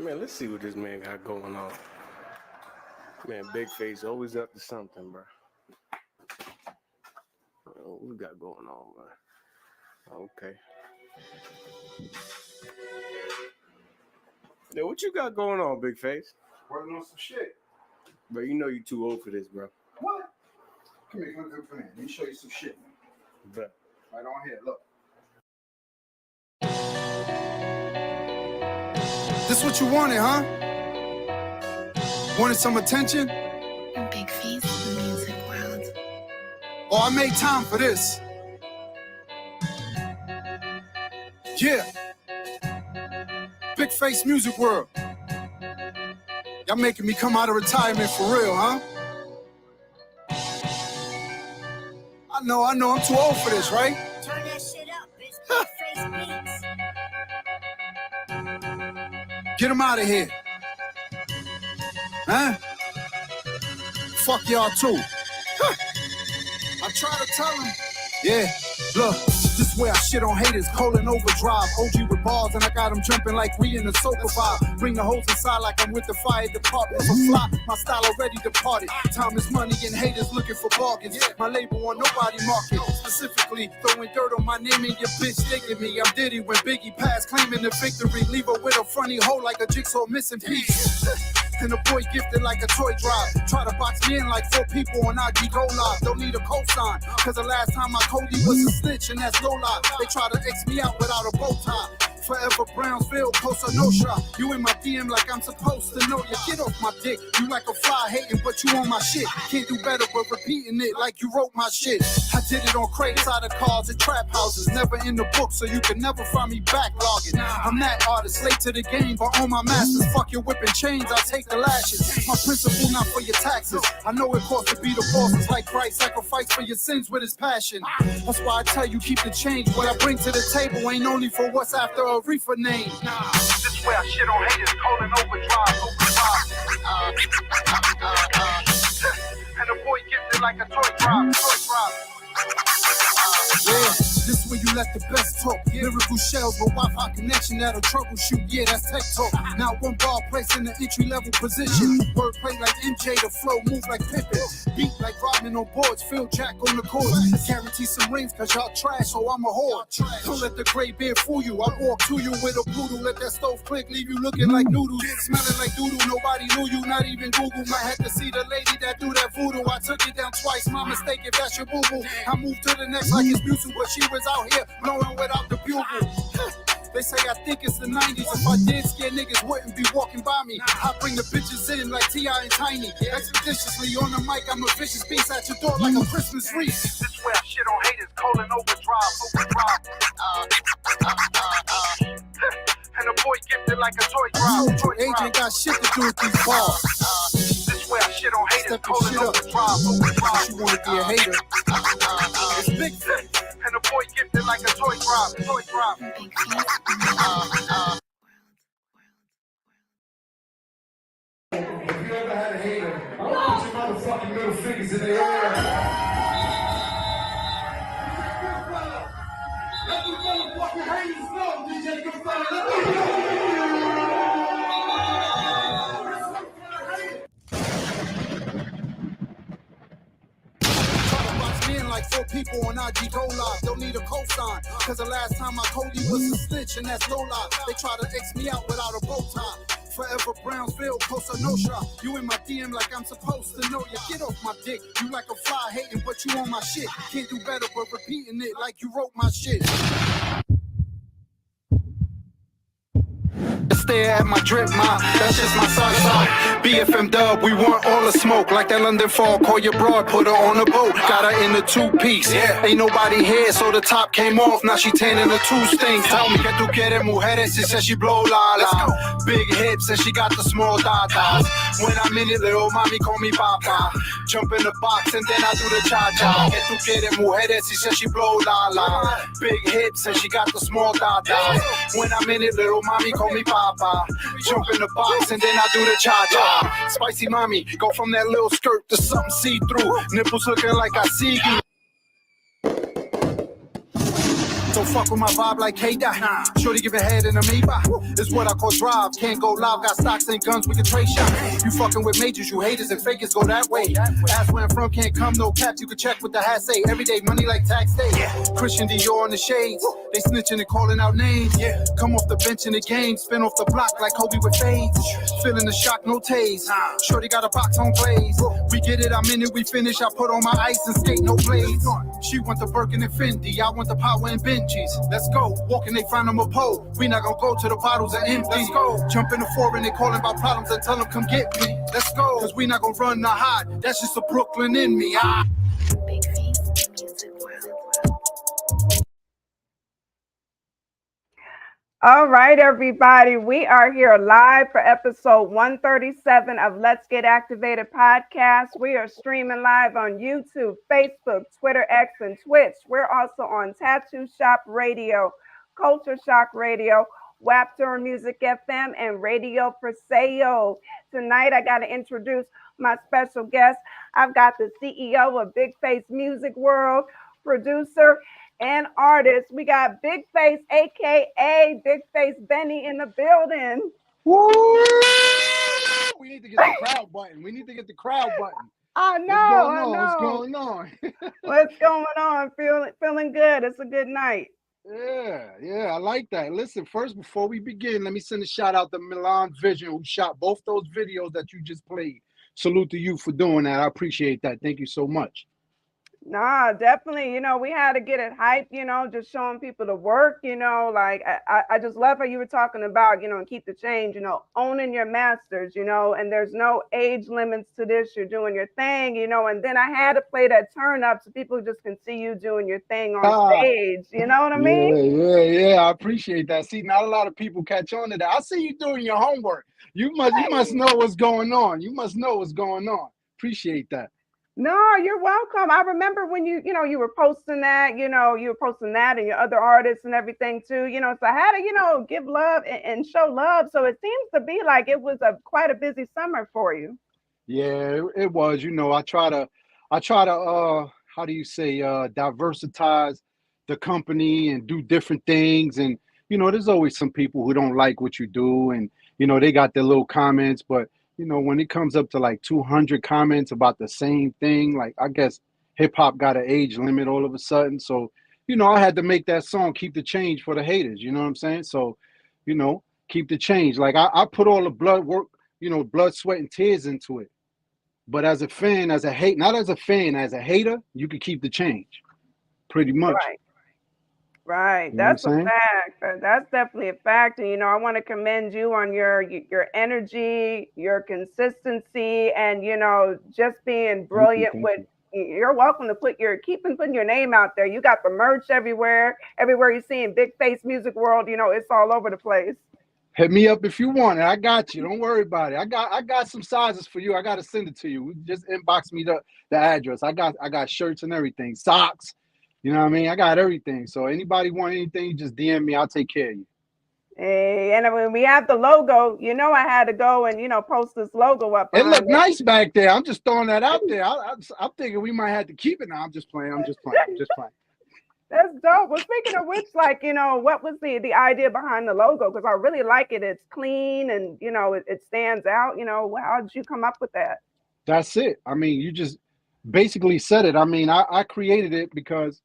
Man, let's see what this man got going on. Man, Big Face always up to something, bro. What we got going on, man? Okay. Yo, what you got going on, Big Face? Working on some shit. Bro, you know you too old for this, bro. What? Come here. Let me show you some shit, man. Bet. Right on here, look. This what you wanted, huh? Wanted some attention? Big Face, the music world. Oh, I made time for this. Yeah. Big Face Music World. Y'all making me come out of retirement for real, huh? I know, I'm too old for this, right? Turn that shit up, it's Big Face Beats. Get him out of here. Huh? Fuck y'all too. Huh. I try to tell him. Yeah, look, this way I shit on haters, Colin overdrive. OG with bars and I got them jumping like we in the soca vibe. Bring the hoes inside like I'm with the fire department. For fly, my style already departed. Time is money and haters looking for bargains. My label on nobody market. Specifically, throwing dirt on my name and your bitch thinking me. I'm Diddy when Biggie passed, claiming the victory. Leave her with a funny hole like a jigsaw missing piece. And a boy gifted like a toy drive. Try to box me in like 4 people on IG Go Live. Don't need a cosign, cause the last time I Cody was a snitch, and that's no lie. They try to X me out without a bow tie. Forever Brownsville, Costa Nostra. You in my DM like I'm supposed to know you. Get off my dick, you like a fly hating, but you on my shit. Can't do better but repeating it like you wrote my shit. I did it on crates, out of cars and trap houses. Never in the book, so you can never find me backlogging. I'm that artist, late to the game, but on my masters. Fuck your whipping chains, I take the lashes. My principle not for your taxes. I know it costs to be the boss. It's like Christ sacrifice for your sins with his passion. That's why I tell you keep the change. What I bring to the table ain't only for what's after a reefer name. This way I shit on haters, Colin overdrive. And the boy gifted like a toy drive. Yeah, this where you let the best talk. Lyrical shells with Wi-Fi connection that'll troubleshoot. Yeah, that's tech talk. Now one ball placed in the entry-level position. Wordplay like MJ, the flow move like Pippin. Beat like Rodman on boards, Phil Jack on the court. Guarantee some rings cause y'all trash, so I'm a whore. Don't let the gray beard fool you. I walk to you with a poodle. Let that stove click, leave you looking like noodles. Smelling like doodle, nobody knew you, not even Google. Might have to see the lady that do that voodoo. I took it down twice, my mistake if that's your boo-boo. I moved to the next like it's music, but she was out here blowing without the bugle. They say I think it's the 90s. If I did, scared niggas wouldn't be walking by me. I bring the bitches in like T.I. and Tiny. Expeditiously on the mic, I'm a vicious beast at your door like a Christmas wreath. This way I shit on haters, Colin overdrive. And the boy gifted like a toy drive. Agent got shit to do with these bars. This way I shit on haters, Colin overdrive. You wanna be a hater? It's Big Face. And the boy gifted like a toy drop. Big Face, the music world. If you ever had a hater, I want to put your motherfucking middle fingers in the air. Let the motherfucking haters know, DJ Confirm. Let me know. Like 4 people on IG Go Live. Don't need a cosign, cause the last time I Cody was a snitch, and that's no lie. They try to X me out without a bow tie. Forever Brownsville, Costa Nostra. You in my DM like I'm supposed to know you. Get off my dick, you like a fly hating, but you on my shit. Can't do better but repeating it like you wrote my shit. Stare at my drip, that's just my side. BFM dub, we want all the smoke. Like that London fall, call your broad, put her on a boat. Got her in a 2-piece, ain't nobody here, so the top came off. Now she tan in the 2 stings. Tell me que tú quieres mujeres, she said she blow la. Big hips and she got the small dadas. When I'm in it, little mommy call me papa. Jump in the box and then I do the cha-cha. Que tú quieres mujeres, she said she blow la. Big hips and she got the small dadas. When I'm in it, little mommy call me papa. Jump in the box and then I do the cha-cha. Spicy mommy, go from that little skirt to something see-through. Nipples looking like I see you. So fuck with my vibe like K-Dot. Shorty give a head in a Maybach. It's what I call drive. Can't go live, got stocks and guns, we can trade shop. You fucking with majors, you haters and fakers go that way. Ask where I'm from, can't come, no cap. You can check with the hat say. Everyday money like tax day. Christian Dior on the shades. They snitching and calling out names. Come off the bench in the game, spin off the block like Kobe with fades. Feeling the shock, no tase. Shorty got a box on glaze. We get it, I'm in it, we finish. I put on my ice and skate, no blades. She want the Birkin and Fendi, I want the power and Benjis. Let's go. Walking, they find them a pole. We not gonna go to the bottles are empty. Let's go. Jump in the foreign, they calling about problems and tell them come get me. Let's go. Cause we not gonna run the hide. That's just a Brooklyn in me. Big Face, the music world. All right, everybody. We are here live for episode 137 of Let's Get Activated podcast. We are streaming live on YouTube, Facebook, Twitter, X, and Twitch. We're also on Tattoo Shop Radio, Culture Shock Radio, Waptor Music FM, and Radio for Sale. Tonight, I got to introduce my special guest. I've got the CEO of Big Face Music World, producer, and artist. We got Big Face, aka Big Face Benny, in the building. Woo! We need to get the crowd button. We need to get the crowd button. I know. What's going on? What's going on? Feeling good. It's a good night. Yeah, I like that. Listen, first, before we begin, let me send a shout out to Milan Vision, who shot both those videos that you just played. Salute to you for doing that. I appreciate that. Thank you so much. Nah, definitely. We had to get it hyped, just showing people the work, like I just love how you were talking about, and keep the change, owning your masters, and there's no age limits to this. You're doing your thing, and then I had to play that turn up so people just can see you doing your thing on stage. You know what I mean? Yeah. I appreciate that. See, not a lot of people catch on to that. I see you doing your homework. You must know what's going on. You must know what's going on. Appreciate that. No, you're welcome. I remember when you were posting that, you were posting that and your other artists and everything too, so I had to, give love and show love. So it seems to be like it was quite a busy summer for you. Yeah, it was, I try to, how do you say, diversitize the company and do different things. And, there's always some people who don't like what you do and, they got their little comments, but when it comes up to like 200 comments about the same thing, like I guess hip hop got an age limit all of a sudden. So, I had to make that song, Keep the Change for the haters. You know what I'm saying? So, keep the change. Like I put all the blood work, blood, sweat and tears into it. But as a fan, not as a fan, as a hater, you could keep the change pretty much. Right. That's a fact. That's definitely a fact. And, I want to commend you on your energy, your consistency, and, just being brilliant with, you're welcome to keep putting your name out there. You got the merch everywhere you see in Big Face Music World, it's all over the place. Hit me up if you want it. I got you. Don't worry about it. I got some sizes for you. I got to send it to you. Just inbox me the address. I got shirts and everything, socks. You know what I mean? I got everything. So anybody want anything, just DM me. I'll take care of you. Hey, and when we have the logo, I had to go and, post this logo up. It looked nice back there. I'm just throwing that out there. I'm thinking we might have to keep it now. I'm just playing. That's dope. Well, speaking of which, what was the idea behind the logo? Because I really like it. It's clean and, it stands out. How did you come up with that? That's it. I mean, you just basically said it. I mean, I created it because,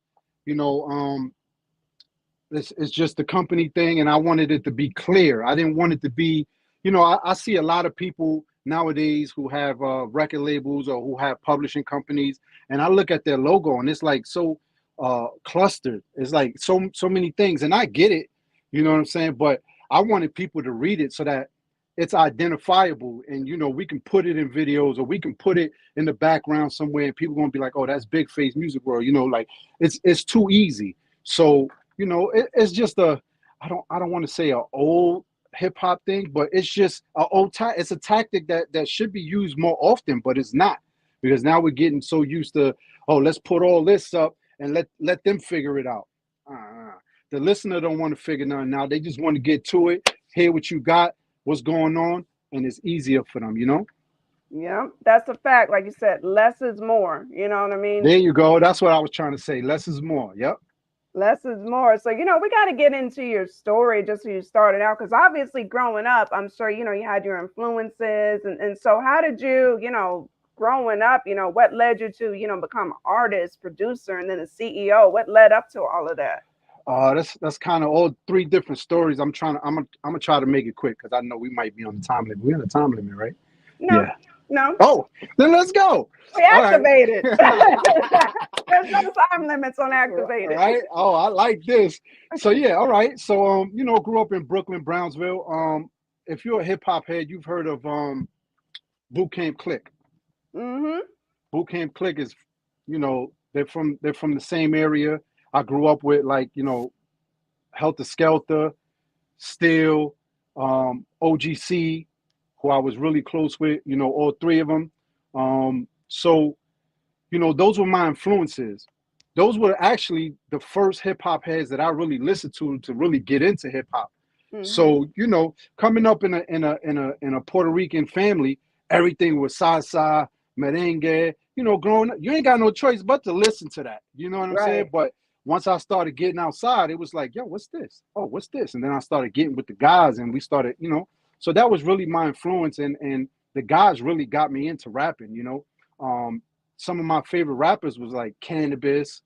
it's just the company thing, and I wanted it to be clear. I didn't want it to be, I see a lot of people nowadays who have record labels or who have publishing companies, and I look at their logo and it's like so clustered. It's like so many things, and I get it, you know what I'm saying? But I wanted people to read it so that it's identifiable, and we can put it in videos or we can put it in the background somewhere, and people gonna be like, oh, that's Big Face Music World. Like it's too easy. So it's just I don't want to say an old hip hop thing, but it's just it's a tactic that should be used more often, but it's not, because now we're getting so used to, oh, let's put all this up and let them figure it out. The listener don't want to figure nothing out. They just want to get to it, hear what you got, what's going on, and it's easier for them, Yeah, that's a fact. Like you said, less is more. You know what I mean? There you go. That's what I was trying to say. Less is more. Yep. Less is more. So, we got to get into your story just so you started out. Because obviously, growing up, I'm sure, you had your influences. And so, how did you, growing up, what led you to, become an artist, producer, and then a CEO? What led up to all of that? That's kind of all three different stories. I'm gonna try to make it quick because I know we might be on the time limit. We're on the time limit, right? No, Yeah. no, Oh, then let's go. we All right. activated. There's no time limits on activated. Right. Oh, I like this. So yeah, all right. So grew up in Brooklyn, Brownsville. If you're a hip hop head, you've heard of Boot Camp Click. Mm-hmm. Boot Camp Click is, they're from the same area. I grew up with, like, Helter Skelter, Steel, OGC, who I was really close with, all three of them. So, those were my influences. Those were actually the first hip hop heads that I really listened to really get into hip hop. Mm-hmm. So, coming up in a Puerto Rican family, everything was salsa, merengue. Growing up, you ain't got no choice but to listen to that. You know what I'm saying? But once I started getting outside, it was like, yo, what's this? Oh, what's this? And then I started getting with the guys, and we started, so that was really my influence, and the guys really got me into rapping. Some of my favorite rappers was like Cannabis,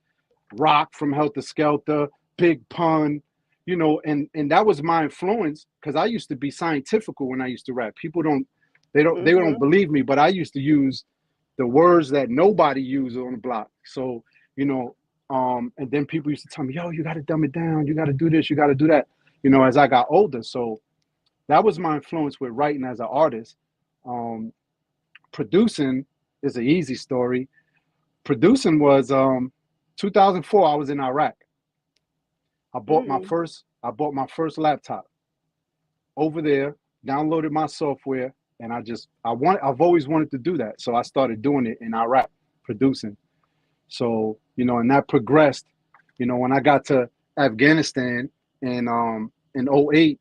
Rock from Helter Skelter, Big Pun, and that was my influence because I used to be scientifical when I used to rap. People don't believe me, but I used to use the words that nobody used on the block. So, and then people used to tell me, yo, you got to dumb it down. You got to do this. You got to do that, as I got older. So that was my influence with writing as an artist. Producing is an easy story. Producing was 2004. I was in Iraq. I bought my first laptop over there, downloaded my software, and I've always wanted to do that. So I started doing it in Iraq, producing. So, and that progressed. When I got to Afghanistan in 2008,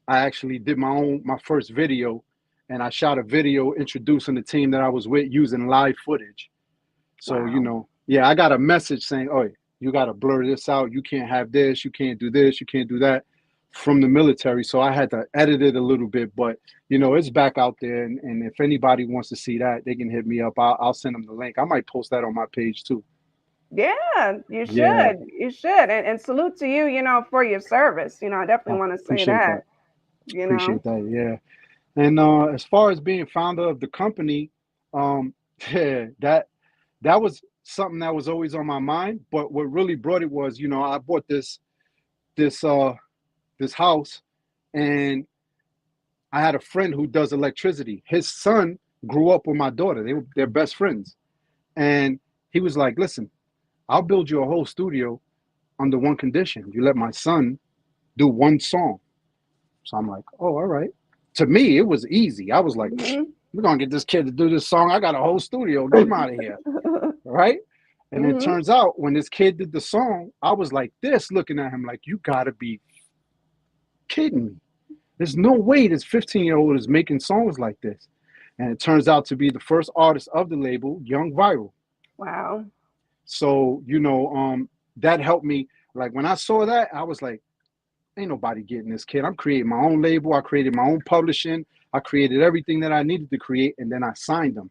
I actually did my first video, and I shot a video introducing the team that I was with using live footage. So, Wow. I got a message saying, oh, you got to blur this out. You can't have this. You can't do this. You can't do that, from the military. So I had to edit it a little bit, but it's back out there. And if anybody wants to see that, they can hit me up. I'll send them the link. I might post that on my page too. Yeah, you should. Yeah. You should. And salute to you, for your service. I definitely want to say Appreciate that. Appreciate that. Yeah. And as far as being founder of the company, yeah, that was something that was always on my mind. But what really brought it was, I bought this house, and I had a friend who does electricity. His son grew up with my daughter. They're best friends. And he was like, listen, I'll build you a whole studio under one condition. You let my son do one song. So I'm like, oh, all right. To me, it was easy. I was like, we're going to get this kid to do this song. I got a whole studio. Get him out of here. Right? And it turns out when this kid did the song, I was like this, looking at him like, you got to be kidding me. There's no way this 15-year-old is making songs like this. And it turns out to be the first artist of the label, Young Viral. Wow. So, that helped me. Like, when I saw that, I was like, ain't nobody getting this kid. I'm creating my own label. I created my own publishing. I created everything that I needed to create. And then I signed him,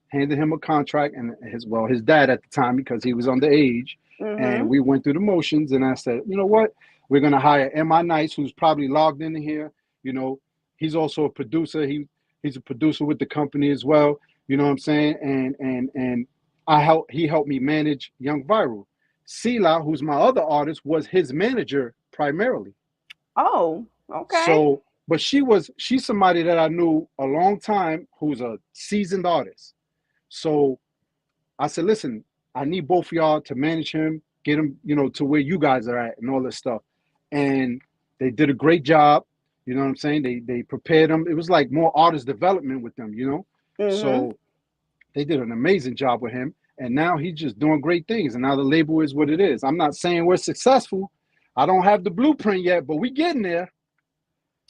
handed him a contract, and his dad at the time, because he was underage. And we went through the motions, and I said, you know what? We're going to hire M.I. Nice, who's probably logged in here. He's also a producer. He's a producer with the company as well. You know what I'm saying? And he helped me manage Young Viral. Sila, who's my other artist, was his manager primarily. Oh, okay. So, but she's somebody that I knew a long time, who's a seasoned artist. So I said, listen, I need both of y'all to manage him, get him, to where you guys are at and all this stuff. And they did a great job. You know what I'm saying? They prepared them. It was like more artist development with them, So they did an amazing job with him. And now he's just doing great things. And now the label is what it is. I'm not saying we're successful. I don't have the blueprint yet, but we getting there.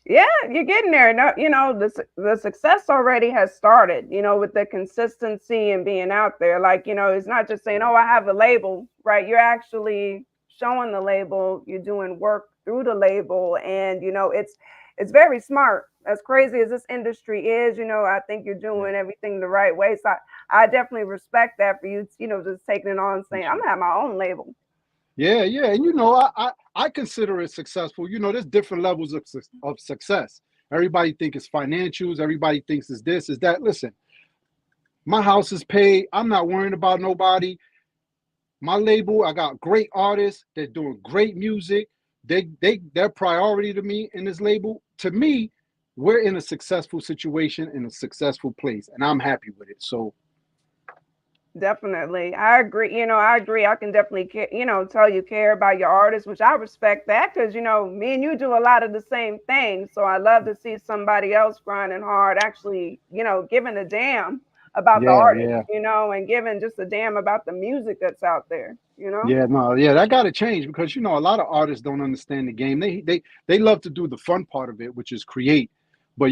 Yeah, you're getting there. No, the success already has started, with the consistency and being out there. Like, it's not just saying, oh, I have a label, right? You're actually showing the label, you're doing work through the label, and it's very smart. As crazy as this industry is, I think you're doing everything the right way. So I definitely respect that for you, just taking it on and saying, I'm gonna have my own label. Yeah, yeah, and I consider it successful. There's different levels of success. Everybody think it's financials. Everybody thinks it's this, is that. Listen, my house is paid. I'm not worrying about nobody. My label, I got great artists. They're doing great music. They're priority to me in this label. To me, we're in a successful situation, in a successful place, and I'm happy with it. So Definitely. I agree. I agree. I can definitely, tell you care about your artist, which I respect that because, me and you do a lot of the same things. So I love to see somebody else grinding hard, actually, giving a damn about the yeah, artist, yeah. And giving just a damn about the music that's out there, Yeah, no, yeah, that got to change because a lot of artists don't understand the game. They love to do the fun part of it, which is create. But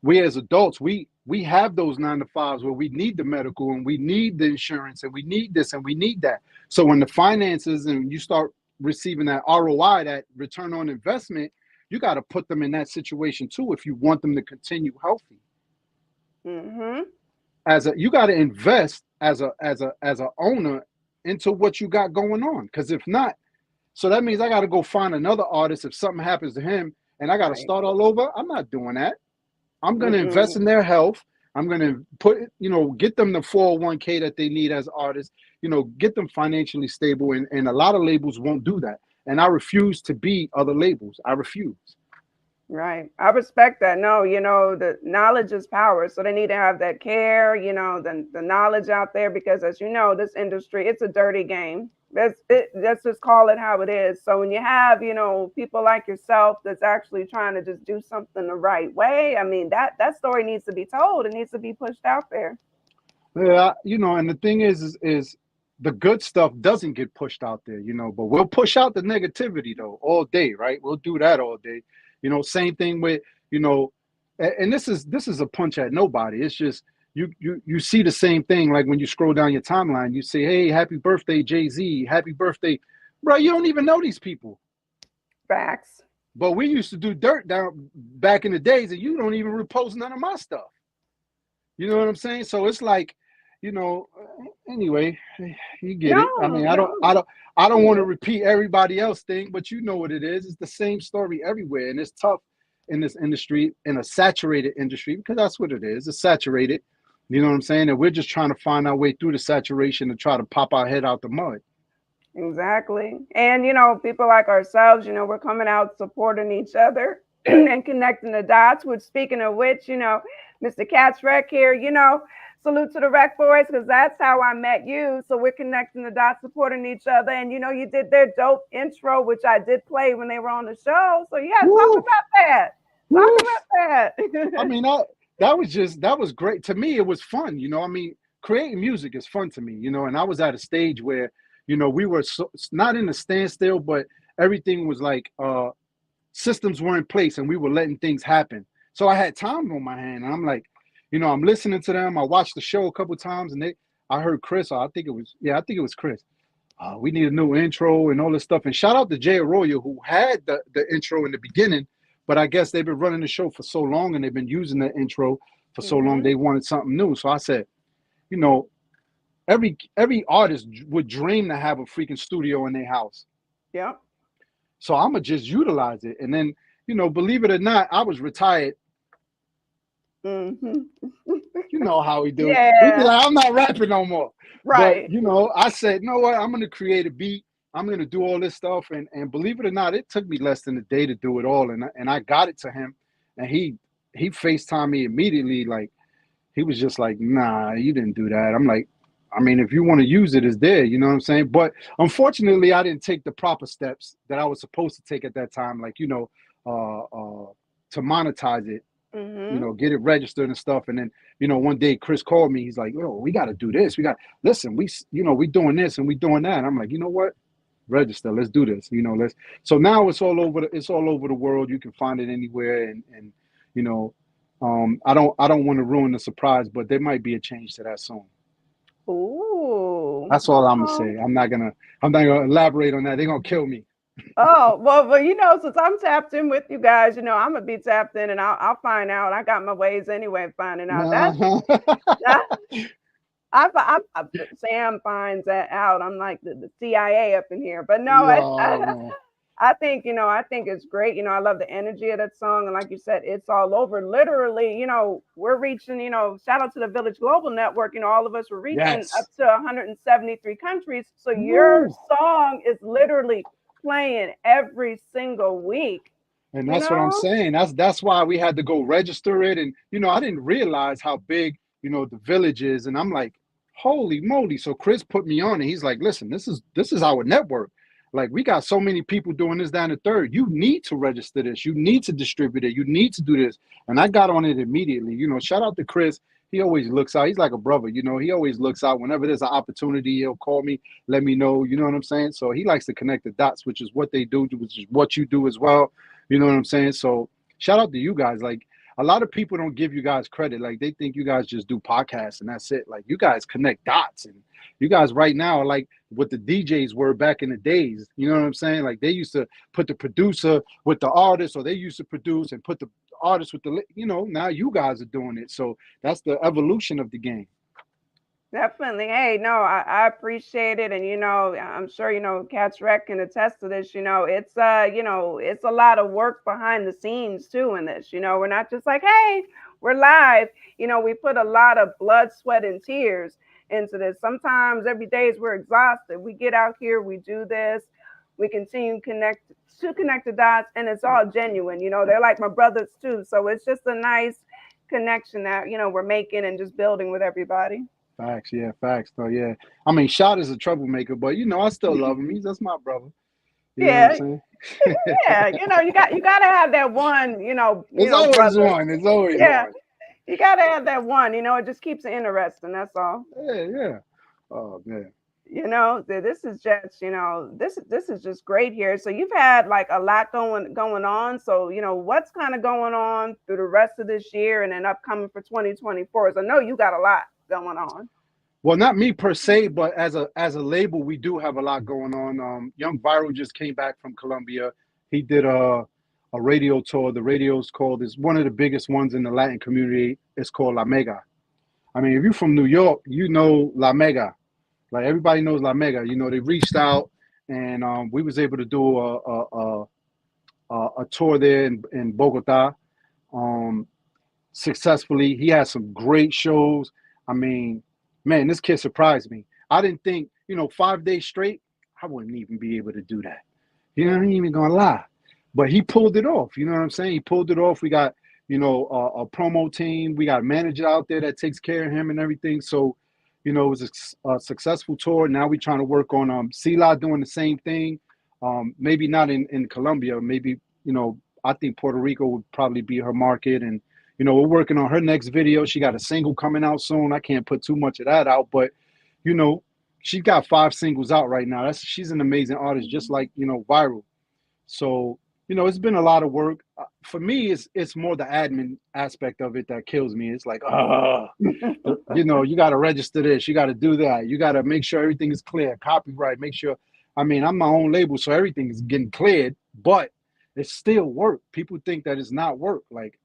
we as adults, we have those 9 to 5s where we need the medical and we need the insurance and we need this and we need that. So when the finances and you start receiving that ROI, that return on investment, you got to put them in that situation too if you want them to continue healthy. Mm-hmm. You got to invest as a owner into what you got going on, because if not, so that means I got to go find another artist if something happens to him and I got to start all over. I'm not doing that. I'm going to invest in their health. I'm going to get them the 401k that they need as artists, get them financially stable. And a lot of labels won't do that. And I refuse to be other labels. I refuse. Right. I respect that. No, the knowledge is power. So they need to have that care, the knowledge out there, because as you know, this industry, it's a dirty game. Let's just call it how it is. So when you have, people like yourself that's actually trying to just do something the right way, I mean, that story needs to be told. It needs to be pushed out there. Yeah, and the thing is the good stuff doesn't get pushed out there, but we'll push out the negativity though all day, right? We'll do that all day. Same thing with, and this is a punch at nobody. It's just you see the same thing. Like when you scroll down your timeline, you say, hey, happy birthday, Jay-Z, happy birthday. Bro, you don't even know these people. Facts. But we used to do dirt down back in the days, and you don't even repost none of my stuff. You know what I'm saying? So it's like, anyway, you get it. I mean, I don't want to repeat everybody else thing, but you know what it is. It's the same story everywhere. And it's tough in this industry, in a saturated industry, because that's what it is. It's saturated. You know what I'm saying? And we're just trying to find our way through the saturation and try to pop our head out the mud. Exactly. And, people like ourselves, we're coming out supporting each other and connecting the dots, which, speaking of which, Mr. Cat's Rec here, salute to the Rec Boys, because that's how I met you. So we're connecting the dots, supporting each other. And, you did their dope intro, which I did play when they were on the show. So, yeah, talk about that. Talk about that. I mean, that was great. To me, it was fun. I mean, creating music is fun to me, and I was at a stage where, we were not in a standstill, but everything was like systems were in place and we were letting things happen. So I had time on my hand, and I'm like, I'm listening to them. I watched the show a couple of times, and I heard Chris. I think it was Chris. We need a new intro and all this stuff. And shout out to Jay Arroyo, who had the intro in the beginning, but I guess they've been running the show for so long and they've been using the intro for so long, they wanted something new. So I said, every artist would dream to have a freaking studio in their house. Yeah. So I'm gonna just utilize it. And then, believe it or not, I was retired. Mm-hmm. You know how we do. Yeah. We be like, I'm not rapping no more. Right. But, I said, you know what? I'm gonna create a beat. I'm gonna do all this stuff. And believe it or not, it took me less than a day to do it all. And I got it to him, and he FaceTimed me immediately. Like, he was just like, nah, you didn't do that. I'm like, I mean, if you want to use it, it's there. You know what I'm saying? But unfortunately, I didn't take the proper steps that I was supposed to take at that time. Like, to monetize it, get it registered and stuff. And then, one day Chris called me. He's like, yo, we got to do this. We doing this and we doing that. And I'm like, you know what? Register. Let's do this. So now it's all over the world. You can find it anywhere. And I don't want to ruin the surprise, but there might be a change to that soon. Ooh. That's all I'm gonna Oh. say. I'm not gonna elaborate on that. They're gonna kill me. Oh, well, since I'm tapped in with you guys, I'm gonna be tapped in, and I'll find out. I got my ways anyway of finding out. That I Sam finds that out. I'm like the CIA up in here, but no, Yo, man. I think, I think it's great. I love the energy of that song. And like you said, it's all over. Literally, we're reaching, shout out to the Village Global Network. All of us were reaching up Yes. to 173 countries. So your Woo. song is literally playing every single week, And you that's what I'm know? saying. That's why we had to go register it. And I didn't realize how big, the village is. And I'm like, holy moly. So Chris put me on and he's like, listen, this is our network. Like we got so many people doing this down the third. You need to register this. You need to distribute it. You need to do this. And I got on it immediately. Shout out to Chris. He always looks out. He's like a brother, he always looks out. Whenever there's an opportunity, he'll call me, let me know. You know what I'm saying? So he likes to connect the dots, which is what they do, which is what you do as well. You know what I'm saying? So shout out to you guys. Like a lot of people don't give you guys credit. Like they think you guys just do podcasts and that's it. Like you guys connect dots, and you guys right now are like what the DJs were back in the days. You know what I'm saying? Like they used to put the producer with the artist, or they used to produce and put the artist with the, now you guys are doing it. So that's the evolution of the game. Definitely. Hey, no, I appreciate it. And, I'm sure, Cat's Rec can attest to this, it's a lot of work behind the scenes too in this, we're not just like, hey, we're live. We put a lot of blood, sweat, and tears into this. Sometimes every day we're exhausted. We get out here, we do this, we continue to connect the dots, and it's all genuine. They're like my brothers too. So it's just a nice connection that, we're making and just building with everybody. Facts, yeah, facts. So yeah, I mean, Shot is a troublemaker, but I still love him. That's my brother. You know what I'm Yeah, saying? yeah. You gotta have that one, It's always brother. one. It's always Yeah, one. you gotta have that one. It just keeps it interesting. That's all. Yeah, yeah. Oh man. This is just, this is just great here. So you've had like a lot going on. So what's kind of going on through the rest of this year and then upcoming for 2024? So I know you got a lot going on. Well, not me per se, but as a label, we do have a lot going on. Young Viral just came back from Colombia. He did a radio tour. The radio's called, is one of the biggest ones in the Latin community. It's called La Mega. I mean, if you're from New York, you know La Mega. Like everybody knows La Mega. They reached out and we was able to do a tour there in Bogota successfully. He had some great shows. I mean, man, this kid surprised me. I didn't think, 5 days straight, I wouldn't even be able to do that. I ain't even gonna lie. But he pulled it off. You know what I'm saying? He pulled it off. We got, a promo team. We got a manager out there that takes care of him and everything. So, it was a successful tour. Now we're trying to work on C-La doing the same thing. Maybe not in Colombia. Maybe, I think Puerto Rico would probably be her market. And, we're working on her next video. She got a single coming out soon. I can't put too much of that out, but, she's got 5 singles out right now. She's an amazing artist, just like, Viral. So, it's been a lot of work. For me, it's more the admin aspect of it that kills me. It's like, you got to register this. You got to do that. You got to make sure everything is clear. Copyright, make sure. I mean, I'm my own label, so everything is getting cleared, but it's still work. People think that it's not work. Like,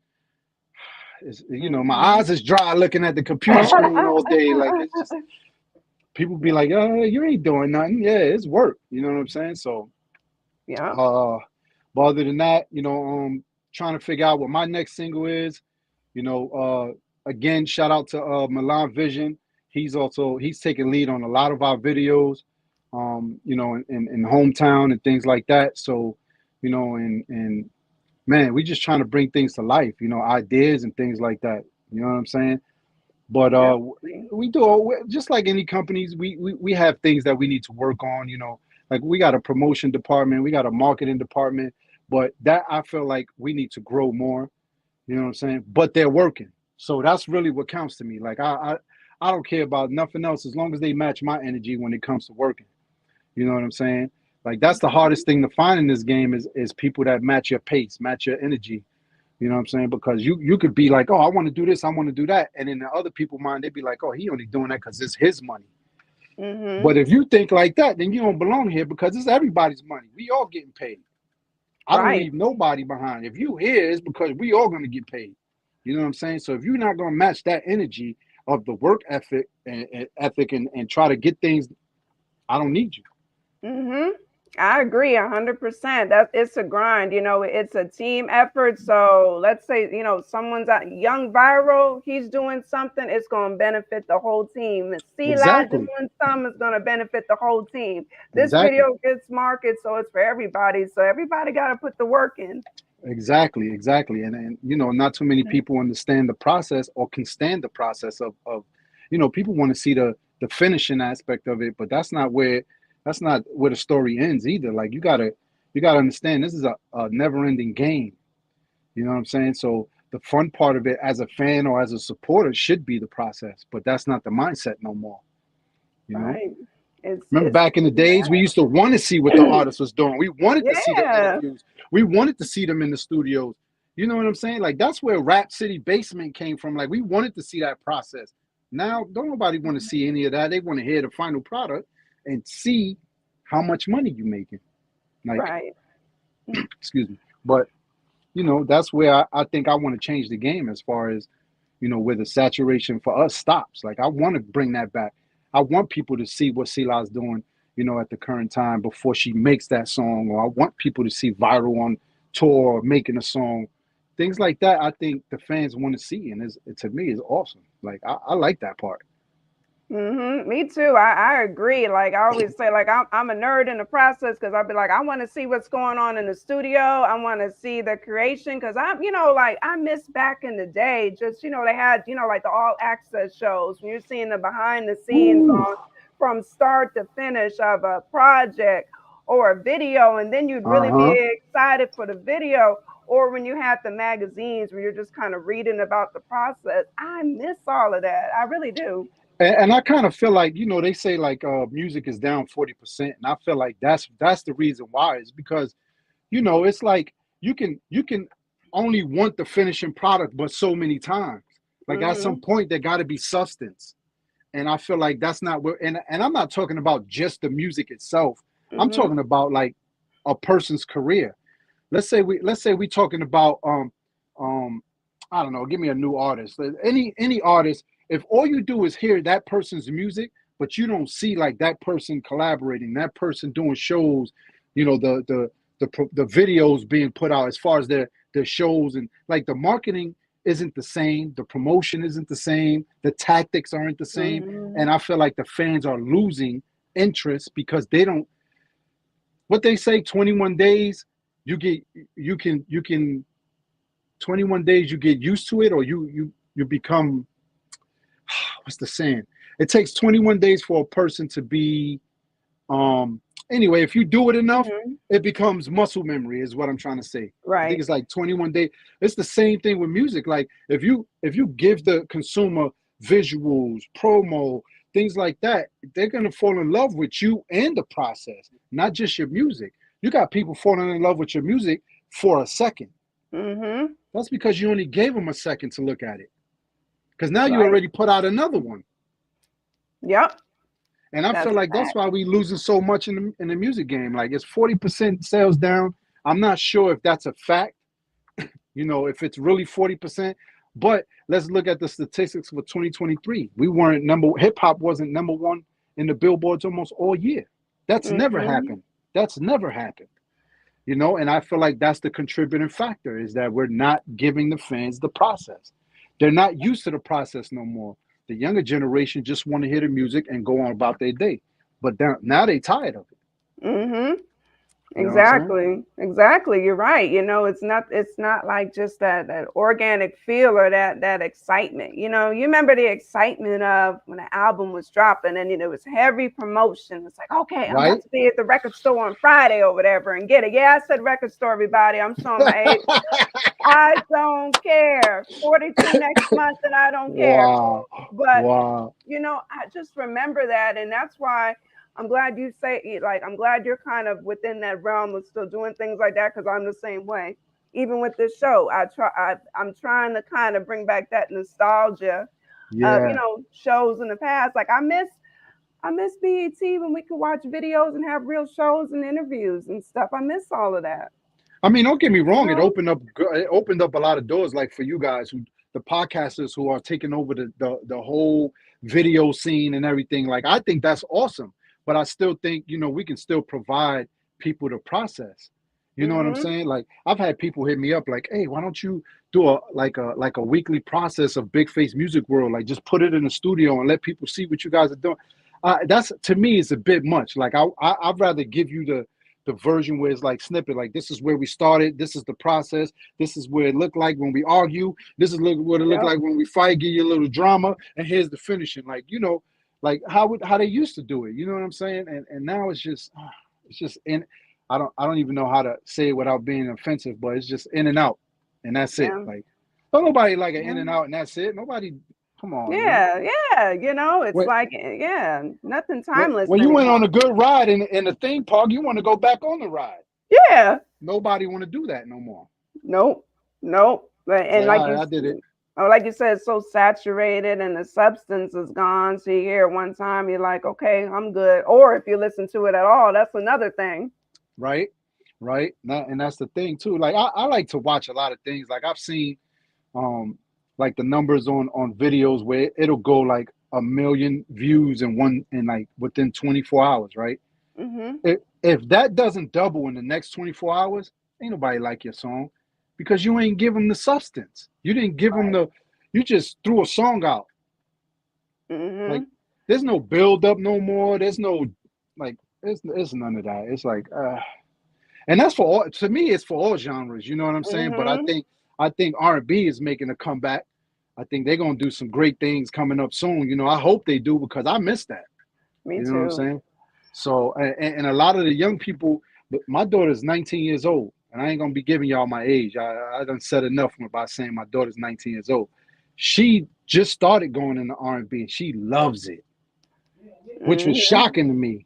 my eyes is dry looking at the computer screen all day. Like, it's just, people be like, you ain't doing nothing. Yeah, it's work. You know what I'm saying? So, Yeah. But other than that, trying to figure out what my next single is. Again, shout out to Milan Vision. He's taking lead on a lot of our videos, in hometown and things like that. So, and man, we just trying to bring things to life, ideas and things like that. You know what I'm saying? But we do, just like any companies, we have things that we need to work on, like we got a promotion department, we got a marketing department, but that I feel like we need to grow more, you know what I'm saying? But they're working. So that's really what counts to me. Like I don't care about nothing else as long as they match my energy when it comes to working. You know what I'm saying? Like that's the hardest thing to find in this game is people that match your pace, match your energy. You know what I'm saying? Because you could be like, oh, I want to do this, I want to do that, and in the other people's mind, they'd be like, oh, he only doing that because it's his money. Mm-hmm. But if you think like that, then you don't belong here because it's everybody's money. We all getting paid. I don't Right. leave nobody behind. If you here, it's because we all gonna get paid. You know what I'm saying? So if you're not gonna match that energy of the work ethic and try to get things, I don't need you. Mm-hmm. I agree 100%. That it's a grind, it's a team effort. So let's say, someone's a young viral, he's doing something, it's going to benefit the whole team. And C-Lot Exactly. doing something is going to benefit the whole team. This Exactly. video gets marketed, so it's for everybody. So everybody got to put the work in. Exactly. And not too many people understand the process or can stand the process of people want to see the finishing aspect of it, but that's not where the story ends either. Like you gotta understand this is a never-ending game. You know what I'm saying? So the fun part of it as a fan or as a supporter should be the process, but that's not the mindset no more. You know? Right. Remember back in the days, we used to want to see what the artist was doing. We wanted to see the Yeah. interviews. We wanted to see them in the studios. You know what I'm saying? Like that's where Rap City Basement came from. Like we wanted to see that process. Now, don't nobody want to see any of that. They want to hear the final product and see how much money you're making. Like, Right. excuse me. But, that's where I think I want to change the game as far as, where the saturation for us stops. Like, I want to bring that back. I want people to see what C-Lot's doing, at the current time before she makes that song. Or I want people to see Viral on tour or making a song. Things like that, I think the fans want to see. And to me, is awesome. Like, I like that part. Mm-hmm. Me too. I agree. Like I always say, like I'm a nerd in the process because I'll be like, I want to see what's going on in the studio. I want to see the creation because like I miss back in the day. Just they had like the all access shows when you're seeing the behind the scenes on from start to finish of a project or a video, and then you'd really be excited for the video. Or when you have the magazines where you're just kind of reading about the process. I miss all of that. I really do. And I kind of feel like, they say like music is down 40%. And I feel like that's the reason why is because, it's like you can only want the finishing product, but so many times. Like at some point there got to be substance. And I feel like that's not where and I'm not talking about just the music itself. I'm talking about like a person's career. Let's say we talking about I don't know, give me a new artist. Any artist. If all you do is hear that person's music, but you don't see like that person collaborating, that person doing shows, the videos being put out as far as their shows and like the marketing isn't the same, the promotion isn't the same, the tactics aren't the same, and I feel like the fans are losing interest because they don't. What they say, 21 days, you can 21 days you get used to it, or you become. What's the saying? It takes 21 days for a person to be anyway, if you do it enough, it becomes muscle memory is what I'm trying to say. Right. I think it's like 21 days. It's the same thing with music. Like if you give the consumer visuals, promo, things like that, they're going to fall in love with you and the process, not just your music. You got people falling in love with your music for a second. That's because you only gave them a second to look at it. Because now you already put out another one. Yep. And I feel like that's why we losing so much in the music game. Like it's 40% sales down. I'm not sure if that's a fact, if it's really 40%. But let's look at the statistics for 2023. Hip hop wasn't number one in the billboards almost all year. That's never happened. That's never happened. And I feel like that's the contributing factor is that we're not giving the fans the process. They're not used to the process no more. The younger generation just want to hear the music and go on about their day. But now they tired of it. Exactly. You're right. It's not like just that organic feel or that excitement. You remember the excitement of when the album was dropping and it was heavy promotion. It's like, okay, I'm about to be at the record store on Friday or whatever and get it. Yeah, I said record store, everybody. I'm showing my age. I don't care. 42 next month and I don't care. Wow. But I just remember that, and that's why I'm glad you say, like, I'm glad you're kind of within that realm of still doing things like that because I'm the same way. even with this show, I'm trying to kind of bring back that nostalgia of, Yeah. shows in the past. Like I miss BET when we could watch videos and have real shows and interviews and stuff. I miss all of that. I mean, don't get me wrong. You It know? opened up a lot of doors, like for you guys, the podcasters who are taking over the whole video scene and everything. Like, I think that's awesome, but I still think we can still provide people to process. You know what I'm Mhm. saying? Like, I've had people hit me up like, "Hey, why don't you do a weekly process of Big Face Music World? Like, just put it in the studio and let people see what you guys are doing." That's, to me, is a bit much. Like, I'd rather give you the version where it's like snippet, like, this is where we started, this is the process, this is where it looked like when we argue, this is what it looked Yep. like when we fight, give you a little drama, and here's the finishing. Like, like how they used to do it. You know what I'm saying? And now it's just in. I don't even know how to say it without being offensive, but it's just in and out, and that's it. Yeah. Like, don't nobody like an Yeah. in and out and that's it. Nobody. Come on, man. Yeah. It's Wait. like, nothing timeless When you went on anymore. a good ride in the theme park, you want to go back on the ride. Yeah. Nobody want to do that no more. Nope. And Like, I did it. like you said, it's so saturated and the substance is gone. So you hear it one time, you're like, okay, I'm good. Or if you listen to it at all, that's another thing. Right. And that's the thing too. Like, I like to watch a lot of things. Like, I've seen like the numbers on videos where it'll go like 1 million views in like within 24 hours, right? Mm-hmm. If that doesn't double in the next 24 hours, ain't nobody like your song, because you ain't give them the substance. You didn't give them you just threw a song out. Mm-hmm. Like, there's no build up no more. There's no, like, it's none of that. It's like, and that's for all. To me, it's for all genres. You know what I'm saying? But Mm-hmm. I think R&B is making a comeback. I think they're gonna do some great things coming up soon. I hope they do, because I miss that. Me You too. know what I'm saying? So, and a lot of the young people. My daughter's 19 years old, and I ain't gonna be giving y'all my age. I done said enough by saying my daughter's 19 years old. She just started going into R&B, and she loves it, which was shocking to me.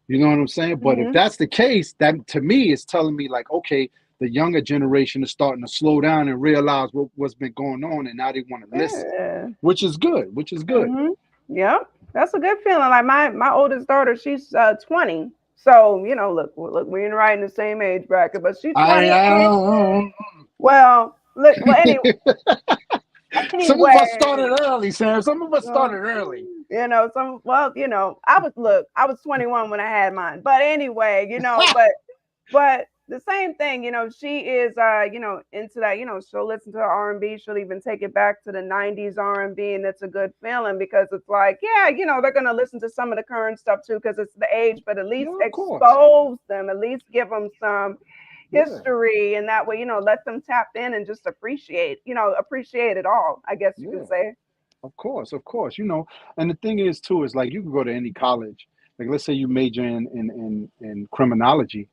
You know what I'm saying? But if that's the case, that to me is telling me, like, okay, the younger generation is starting to slow down and realize what's been going on, and now they want to listen, Yeah. which is good. Mm-hmm. Yep. That's a good feeling. Like my oldest daughter, she's 20. So, look, we're right in the same age bracket, but she's 20. Well, look, anyway. Some of us started early, Sam. Some of us started early. I was 21 when I had mine. But anyway, but the same thing, she is into that, she'll listen to R&B, she'll even take it back to the 90s R&B, and it's a good feeling, because it's like, yeah, they're going to listen to some of the current stuff too, because it's the age, but at least expose them, at least give them some history, and that way, let them tap in and just appreciate it all, I guess you could say. Of course. And the thing is too, is like, you can go to any college. Like, let's say you major in criminology.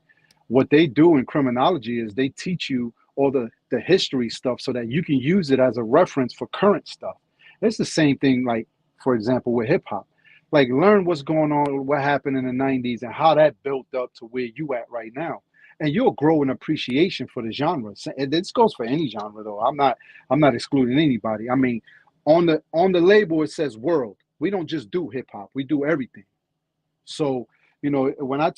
What they do in criminology is they teach you all the history stuff so that you can use it as a reference for current stuff. It's the same thing, like, for example, with hip hop. Like, learn what's going on, what happened in the 90s, and how that built up to where you at right now. And you'll grow an appreciation for the genre. And this goes for any genre, though. I'm not excluding anybody. I mean, on the label it says world. We don't just do hip hop. We do everything. So, when I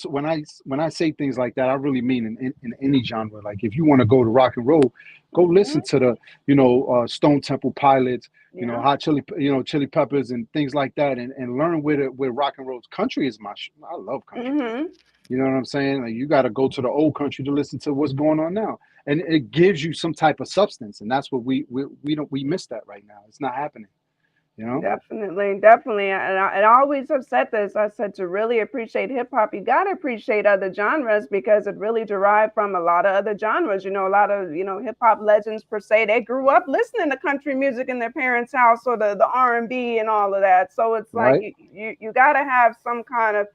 say things like that, I really mean in any genre. Like, if you want to go to rock and roll, go listen to the Stone Temple Pilots, Hot Chili Peppers and things like that, and learn where rock and roll. Country is I love country. You know what I'm saying? Like, you got to go to the old country to listen to what's going on now, and it gives you some type of substance, and that's what we miss that right now. It's not happening. Definitely. And I always have said this. I said, to really appreciate hip hop, you got to appreciate other genres, because it really derived from a lot of other genres. A lot of, hip hop legends per se, they grew up listening to country music in their parents' house, or the R&B and all of that. So it's like, you got to have some kind of,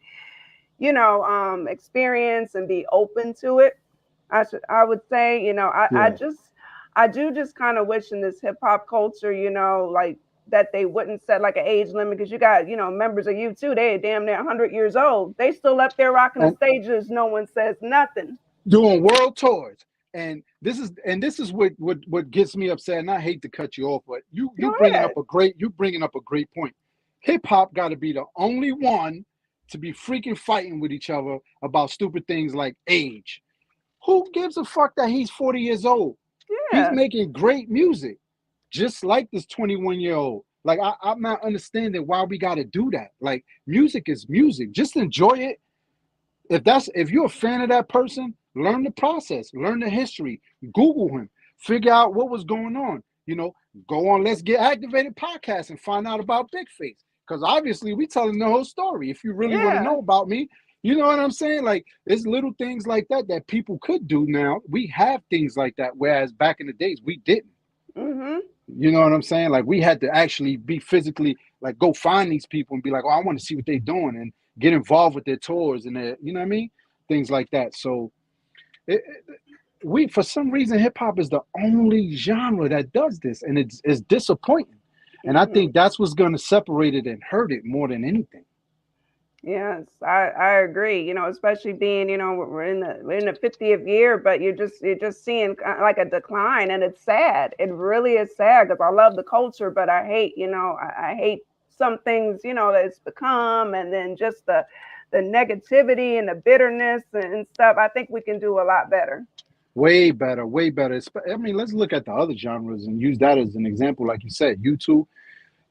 experience and be open to it. I would say, I do just kind of wish in this hip hop culture, like, that they wouldn't set like an age limit, because you got, members of U2, they damn near 100 years old. They still up there rocking the stages. No one says nothing. Doing world tours. And this is what gets me upset. And I hate to cut you off, but you Go bringing ahead. up a great point. Hip hop got to be the only one to be freaking fighting with each other about stupid things like age. Who gives a fuck that he's 40 years old? He's Yeah. making great music, just like this 21-year-old. Like I'm not understanding why we got to do that. Like music is music. Just enjoy it. If you're a fan of that person, learn the process, learn the history, Google him, figure out what was going on. Go on Let's Get Activated podcast and find out about Big Face. Because obviously we telling the whole story. If you really want to Yeah. know about me, you know what I'm saying? Like it's little things like that people could do now. We have things like that, whereas back in the days we didn't. Mm-hmm. You know what I'm saying? Like we had to actually be physically, like go find these people and be like, oh, I want to see what they're doing and get involved with their tours and their, you know what I mean? Things like that. So we, for some reason, hip hop is the only genre that does this, and it's disappointing. And I think that's what's going to separate it and hurt it more than anything. Yes, I agree. Especially being, we're in the 50th year, but you're just seeing like a decline, and it's sad. It really is sad because I love the culture, but I hate, I hate some things, that it's become, and then just the negativity and the bitterness and stuff. I think we can do a lot better. Way better, way better. I mean, let's look at the other genres and use that as an example. Like you said, U2,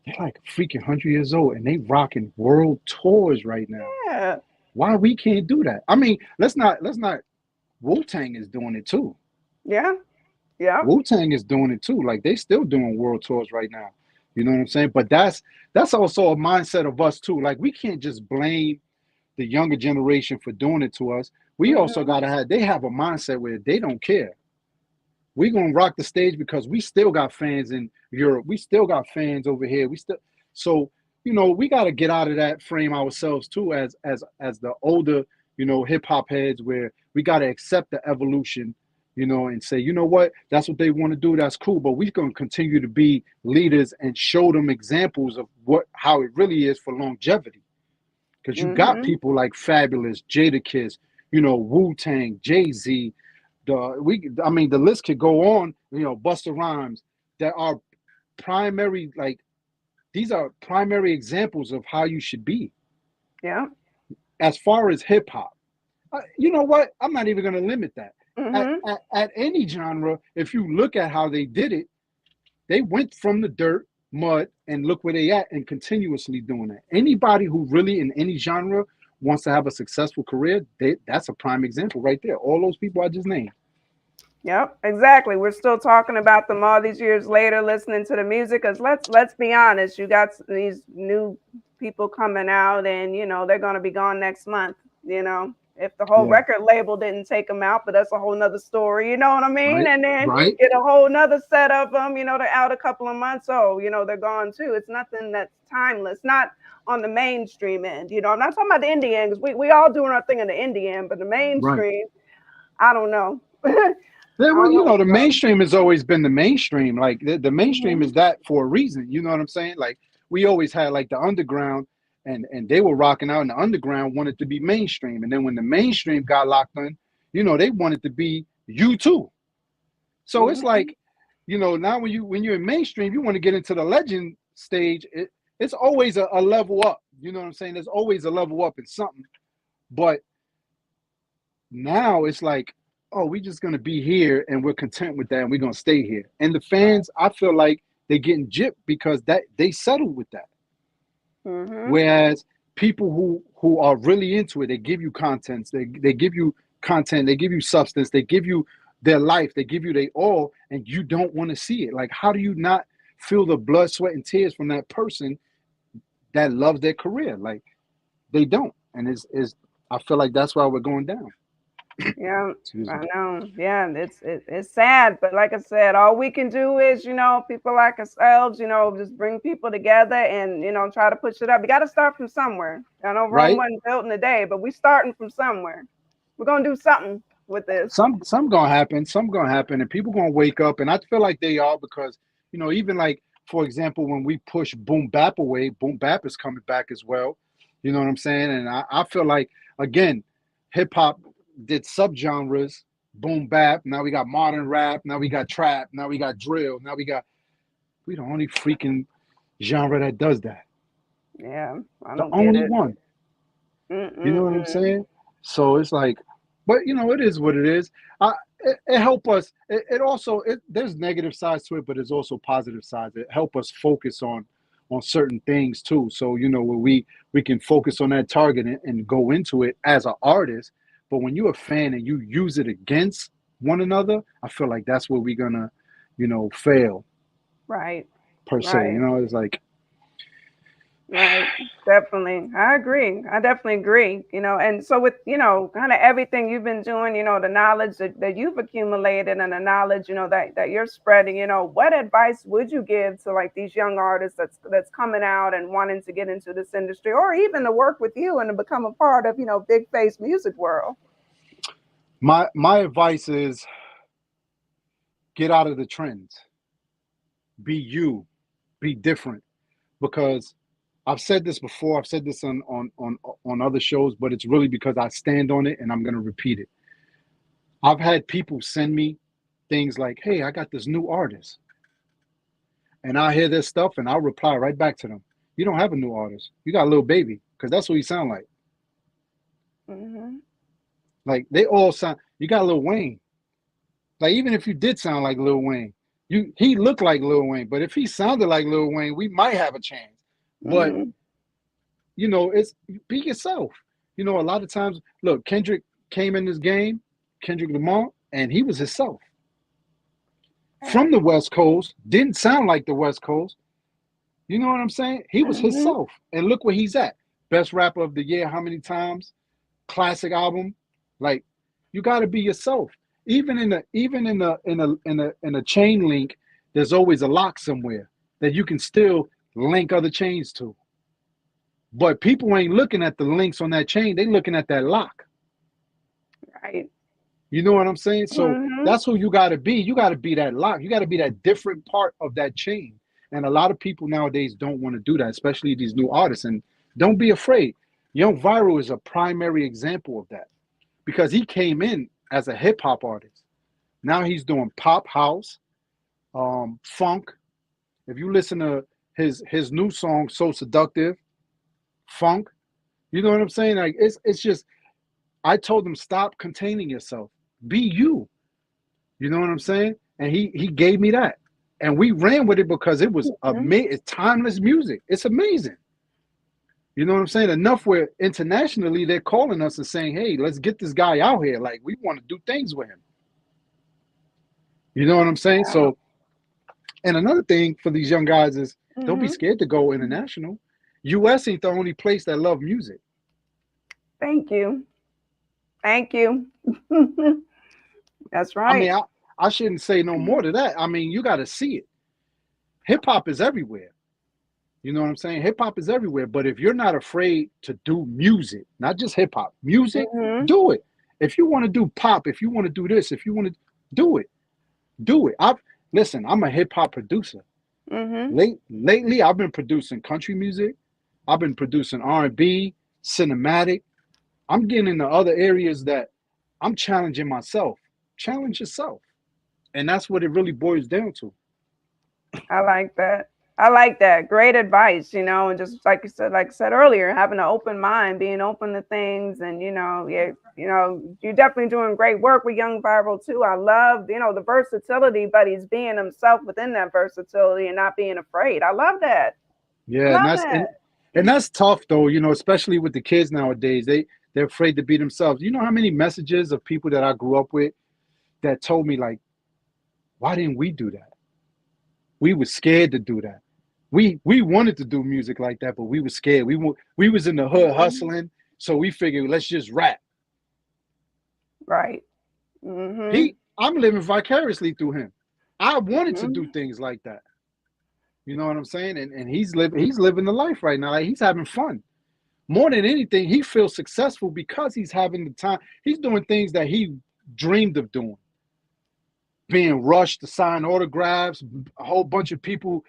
they're like freaking 100 years old and they rocking world tours right now. Yeah. Why we can't do that? I mean, let's not. Wu-Tang is doing it too. Yeah. Yeah. Wu-Tang is doing it too. Like they still doing world tours right now. You know what I'm saying? But that's also a mindset of us too. Like we can't just blame the younger generation for doing it to us. We also gotta they have a mindset where they don't care. We're gonna rock the stage because we still got fans in Europe. We still got fans over here. So we gotta get out of that frame ourselves too as the older, hip hop heads, where we gotta accept the evolution, and say, you know what, that's what they want to do, that's cool. But we're gonna continue to be leaders and show them examples of how it really is for longevity. Because you got people like Fabulous, Jadakiss, Wu-Tang, Jay-Z, the list could go on, Busta Rhymes, that are primary, like these are primary examples of how you should be. Yeah. As far as hip hop, you know what? I'm not even going to limit that. At any genre, if you look at how they did it, they went from the dirt, mud, and look where they at, and continuously doing that. Anybody who really in any genre wants to have a successful career, that's a prime example right there. All those people I just named. Yep, exactly. We're still talking about them all these years later, listening to the music. Because let's be honest, you got these new people coming out, and they're going to be gone next month. If the whole record label didn't take them out, but that's a whole nother story. You know what I mean? Right, and then get a whole nother set of them. They're out a couple of months. So they're gone too. It's nothing that's timeless. Not on the mainstream end. I'm not talking about the indie end, because we all doing our thing in the indie end, but the mainstream, I don't know. Well, the mainstream has always been the mainstream. Like the mainstream is that for a reason. You know what I'm saying? Like we always had like the underground, and they were rocking out, and the underground wanted to be mainstream. And then when the mainstream got locked in, they wanted to be U2. So it's like, now when you're in mainstream, you want to get into the legend stage. It's always a level up. You know what I'm saying? There's always a level up in something. But now it's like, oh, we're just going to be here and we're content with that and we're going to stay here. And the fans, I feel like they're getting gypped because they settled with that. Whereas people who are really into it, they give you content, they give you content, they give you substance, they give you their life, they give you their all, and you don't want to see it. Like, how do you not feel the blood, sweat, and tears from that person that loves their career? Like, they don't. And I feel like that's why we're going down. Yeah, I know. Yeah, it's sad, but like I said, all we can do is, people like ourselves, just bring people together and, try to push it up. You got to start from somewhere. I know Rome wasn't built in a day, but we starting from somewhere. We're gonna do something with this. Some gonna happen. Some gonna happen, and people gonna wake up. And I feel like they are, because even like, for example, when we push boom bap away, boom bap is coming back as well. You know what I'm saying? And I feel like, again, hip hop did subgenres boom bap. Now we got modern rap. Now we got trap. Now we got drill. Now we the only freaking genre that does that. Yeah, I The don't get only it. one. You know what I'm Mm-mm-mm. saying? So it's like, but it is what it is. It help us. There's negative sides to it, but there's also positive sides. It help us focus on certain things too. So where we can focus on that target and go into it as an artist. But when you're a fan and you use it against one another, I feel like that's where we're gonna, fail Right, per se. right. It's like, Right, definitely. I agree. I definitely agree. And so with, kind of everything you've been doing, the knowledge that you've accumulated and the knowledge, that you're spreading, what advice would you give to like these young artists that's coming out and wanting to get into this industry or even to work with you and to become a part of, Big Face music world? my advice is get out of the trends. Be you, be different. Because I've said this before, I've said this on other shows, but it's really because I stand on it and I'm gonna repeat it. I've had people send me things like, hey, I got this new artist. And I hear this stuff and I'll reply right back to them. You don't have a new artist. You got a little baby, because that's what he sound like. Mm-hmm. Like they all sound, you got Lil Wayne. Like even if you did sound like Lil Wayne, he looked like Lil Wayne, but if he sounded like Lil Wayne, we might have a chance. But Mm-hmm. it's be yourself. A lot of times, look, Kendrick came in this game, Kendrick Lamar, and he was himself. From the West Coast, didn't sound like the West Coast. You know what I'm saying? He was Mm-hmm. himself. And look where he's at. Best rapper of the year, how many times? Classic album. Like, you gotta be yourself. Even in a chain link, there's always a lock somewhere that you can still link other chains to. But people ain't looking at the links on that chain, they looking at that lock. Right. You know what I'm saying? So Mm-hmm. that's who you gotta be. You gotta be that lock. You gotta be that different part of that chain. And a lot of people nowadays don't want to do that, especially these new artists. And don't be afraid. Young Viral is a primary example of that, because he came in as a hip hop artist. Now he's doing pop, house, funk. If you listen to his new song, So Seductive, funk, you know what I'm saying? Like it's just, I told him, stop containing yourself. Be you. You know what I'm saying? And he gave me that. And we ran with it because it was it's timeless music. It's amazing. You know what I'm saying? Enough where internationally they're calling us and saying, hey, let's get this guy out here. Like, we want to do things with him. You know what I'm saying? Wow. So, and another thing for these young guys is don't be Mm-hmm. scared to go international. US ain't the only place that love music. Thank you. Thank you. That's I right. mean, I shouldn't say no more to that. I mean, you got to see it. Hip hop is everywhere. You know what I'm saying? Hip hop is everywhere. But if you're not afraid to do music, not just hip hop, music, Mm-hmm. do it. If you want to do pop, if you want to do this, if you want to do it, do it. Listen, I'm a hip hop producer. Mm-hmm. Lately, I've been producing country music. I've been producing R&B, cinematic. I'm getting into other areas that I'm challenging myself. Challenge yourself. And that's what it really boils down to. I like that. I like that. Great advice, and just like I said earlier, having an open mind, being open to things, and yeah, you're definitely doing great work with Young Viral too. I love, the versatility, but he's being himself within that versatility and not being afraid. I love that. I Yeah, love that. and that's tough though, especially with the kids nowadays. They're afraid to be themselves. You know how many messages of people that I grew up with that told me like, why didn't we do that? We were scared to do that. We wanted to do music like that, but we were scared. We was in the hood hustling, so we figured let's just rap. Right. Mm-hmm. I'm living vicariously through him. I wanted to do Mm-hmm. things like that. You know what I'm saying? And he's living the life right now. Like, he's having fun. More than anything, he feels successful because he's having the time. He's doing things that he dreamed of doing. Being rushed to sign autographs, a whole bunch of people.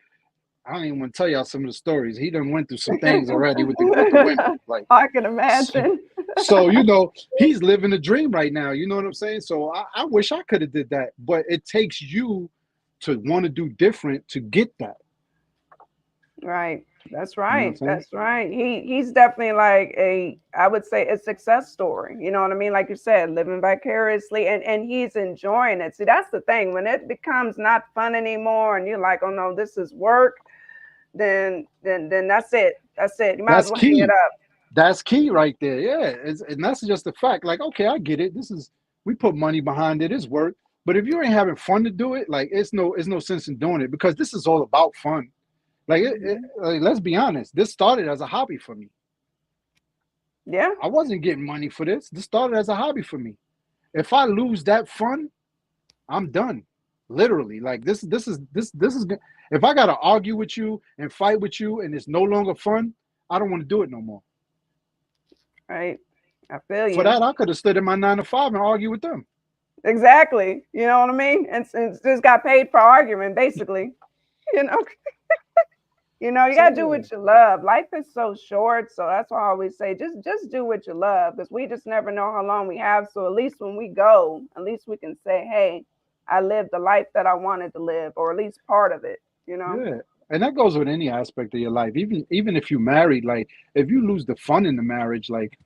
I don't even want to tell y'all some of the stories. He done went through some things already with the women. Like, I can imagine. so you know, he's living a dream right now. You know what I'm saying? So I wish I could have did that, but it takes you to want to do different to get that. Right. That's You know what right. I'm saying? That's right. He's definitely like I would say a success story. You know what I mean? Like you said, living vicariously and he's enjoying it. See, that's the thing. When it becomes not fun anymore and you're like, oh no, this is work, then that's it. That's it. You might as That's well hang it key. up. That's key right there. Yeah. And that's just the fact. Like, okay, I get it. We put money behind it. It's work. But if you ain't having fun to do it, like it's no sense in doing it because this is all about fun. Like, like, let's be honest. This started as a hobby for me. Yeah. I wasn't getting money for this. This started as a hobby for me. If I lose that fun, I'm done. Literally. Like this is if I gotta argue with you and fight with you and it's no longer fun, I don't want to do it no more. Right. I feel you. For that, I could have stood in my 9 to 5 and argue with them. Exactly. You know what I mean? And just got paid for arguing, basically. You know. You know, you gotta do what you love. Life is so short, so that's why I always say, just do what you love, because we just never know how long we have. So at least when we go, at least we can say, "Hey, I lived the life that I wanted to live," or at least part of it. You know? Yeah, and that goes with any aspect of your life. Even if you're married, like if you lose the fun in the marriage, like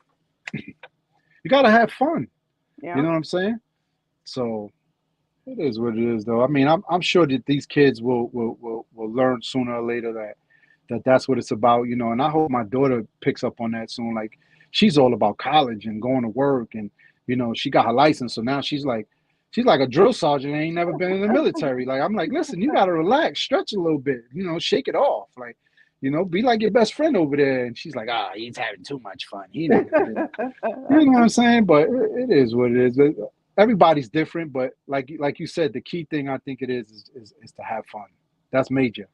you gotta have fun. Yeah. You know what I'm saying? So it is what it is, though. I mean, I'm sure that these kids will learn sooner or later that's what it's about, you know. And I hope my daughter picks up on that soon. Like she's all about college and going to work, and you know, she got her license, so now she's like a drill sergeant and ain't never been in the military. Like I'm like, listen, you gotta relax, stretch a little bit, you know, shake it off, like, you know, be like your best friend over there. And she's like, he's having too much fun. He not gonna do it. You know what I'm saying? But it is what it is. Everybody's different, but like you said, the key thing I think it is to have fun. That's major.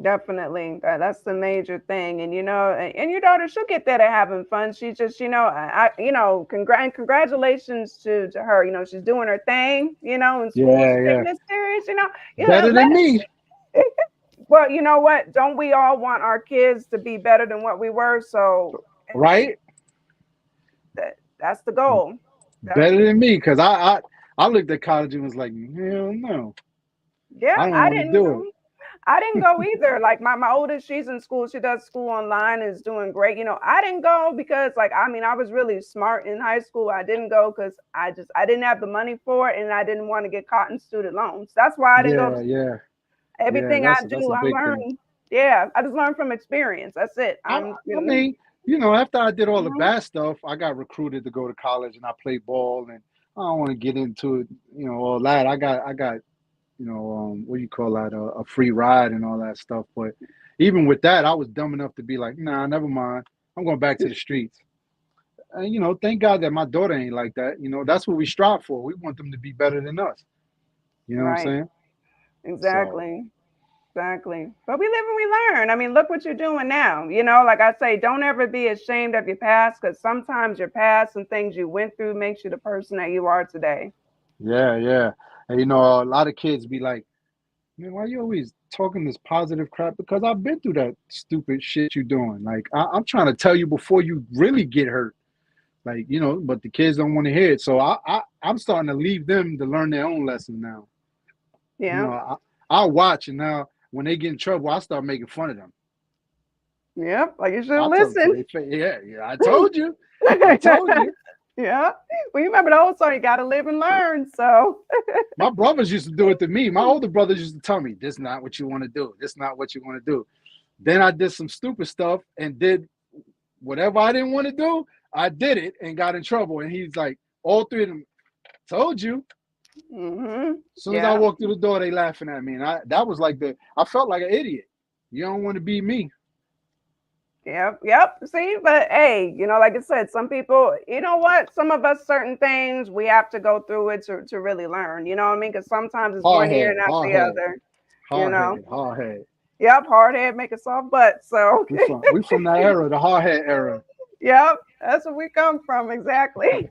Definitely. That's the major thing. And, you know, and your daughter, she'll get there to having fun. She's just, you know, congratulations to her. You know, she's doing her thing, you know, in school. Yeah, She's yeah. taking it serious, you know. Better than me. Well, you know what? Don't we all want our kids to be better than what we were? So, right. That's the goal. Better than me, because I looked at college and was like, hell no. Yeah, I don't want to do it. I didn't go either. Like my oldest, she's in school. She does school online and is doing great. You know, I didn't go because, like, I mean, I was really smart in high school. I didn't go because I didn't have the money for it, and I didn't want to get caught in student loans. That's why I didn't go. Yeah. Everything I do, I learned. Thing. Yeah, I just learned from experience. That's it. I mean, you know, after I did all the bad stuff, I got recruited to go to college, and I played ball, and I don't want to get into it, you know, all that. I got. You know, what do you call that? A free ride and all that stuff. But even with that, I was dumb enough to be like, nah, never mind. I'm going back to the streets. And, you know, thank God that my daughter ain't like that. You know, that's what we strive for. We want them to be better than us. You know what I'm saying? Exactly. Exactly. But we live and we learn. I mean, look what you're doing now. You know, like I say, don't ever be ashamed of your past, because sometimes your past and things you went through makes you the person that you are today. Yeah. And, you know, a lot of kids be like, man, why you always talking this positive crap? Because I've been through that stupid shit you're doing. Like, I'm trying to tell you before you really get hurt. Like, you know, but the kids don't want to hear it. So I'm starting to leave them to learn their own lesson now. Yeah. You know, I'll watch, and now when they get in trouble, I start making fun of them. Yep, like you should listen. Yeah, I told you. I told you. Yeah. Well, you remember the old song, you got to live and learn. So my brothers used to do it to me. My older brothers used to tell me, this is not what you want to do. This is not what you want to do. Then I did some stupid stuff and did whatever I didn't want to do. I did it and got in trouble. And he's like, all three of them, told you. Mm-hmm. As soon as I walked through the door, they laughing at me. And that was like I felt like an idiot. You don't want to be me. Yep. See, but hey, you know, like I said, some people, you know what? Some of us, certain things, we have to go through it to really learn. You know what I mean? Because sometimes it's one ear and not the other. Hard head. Yep, hard head make a soft butt. So we from that era, the hard head era. Yep, that's where we come from, exactly.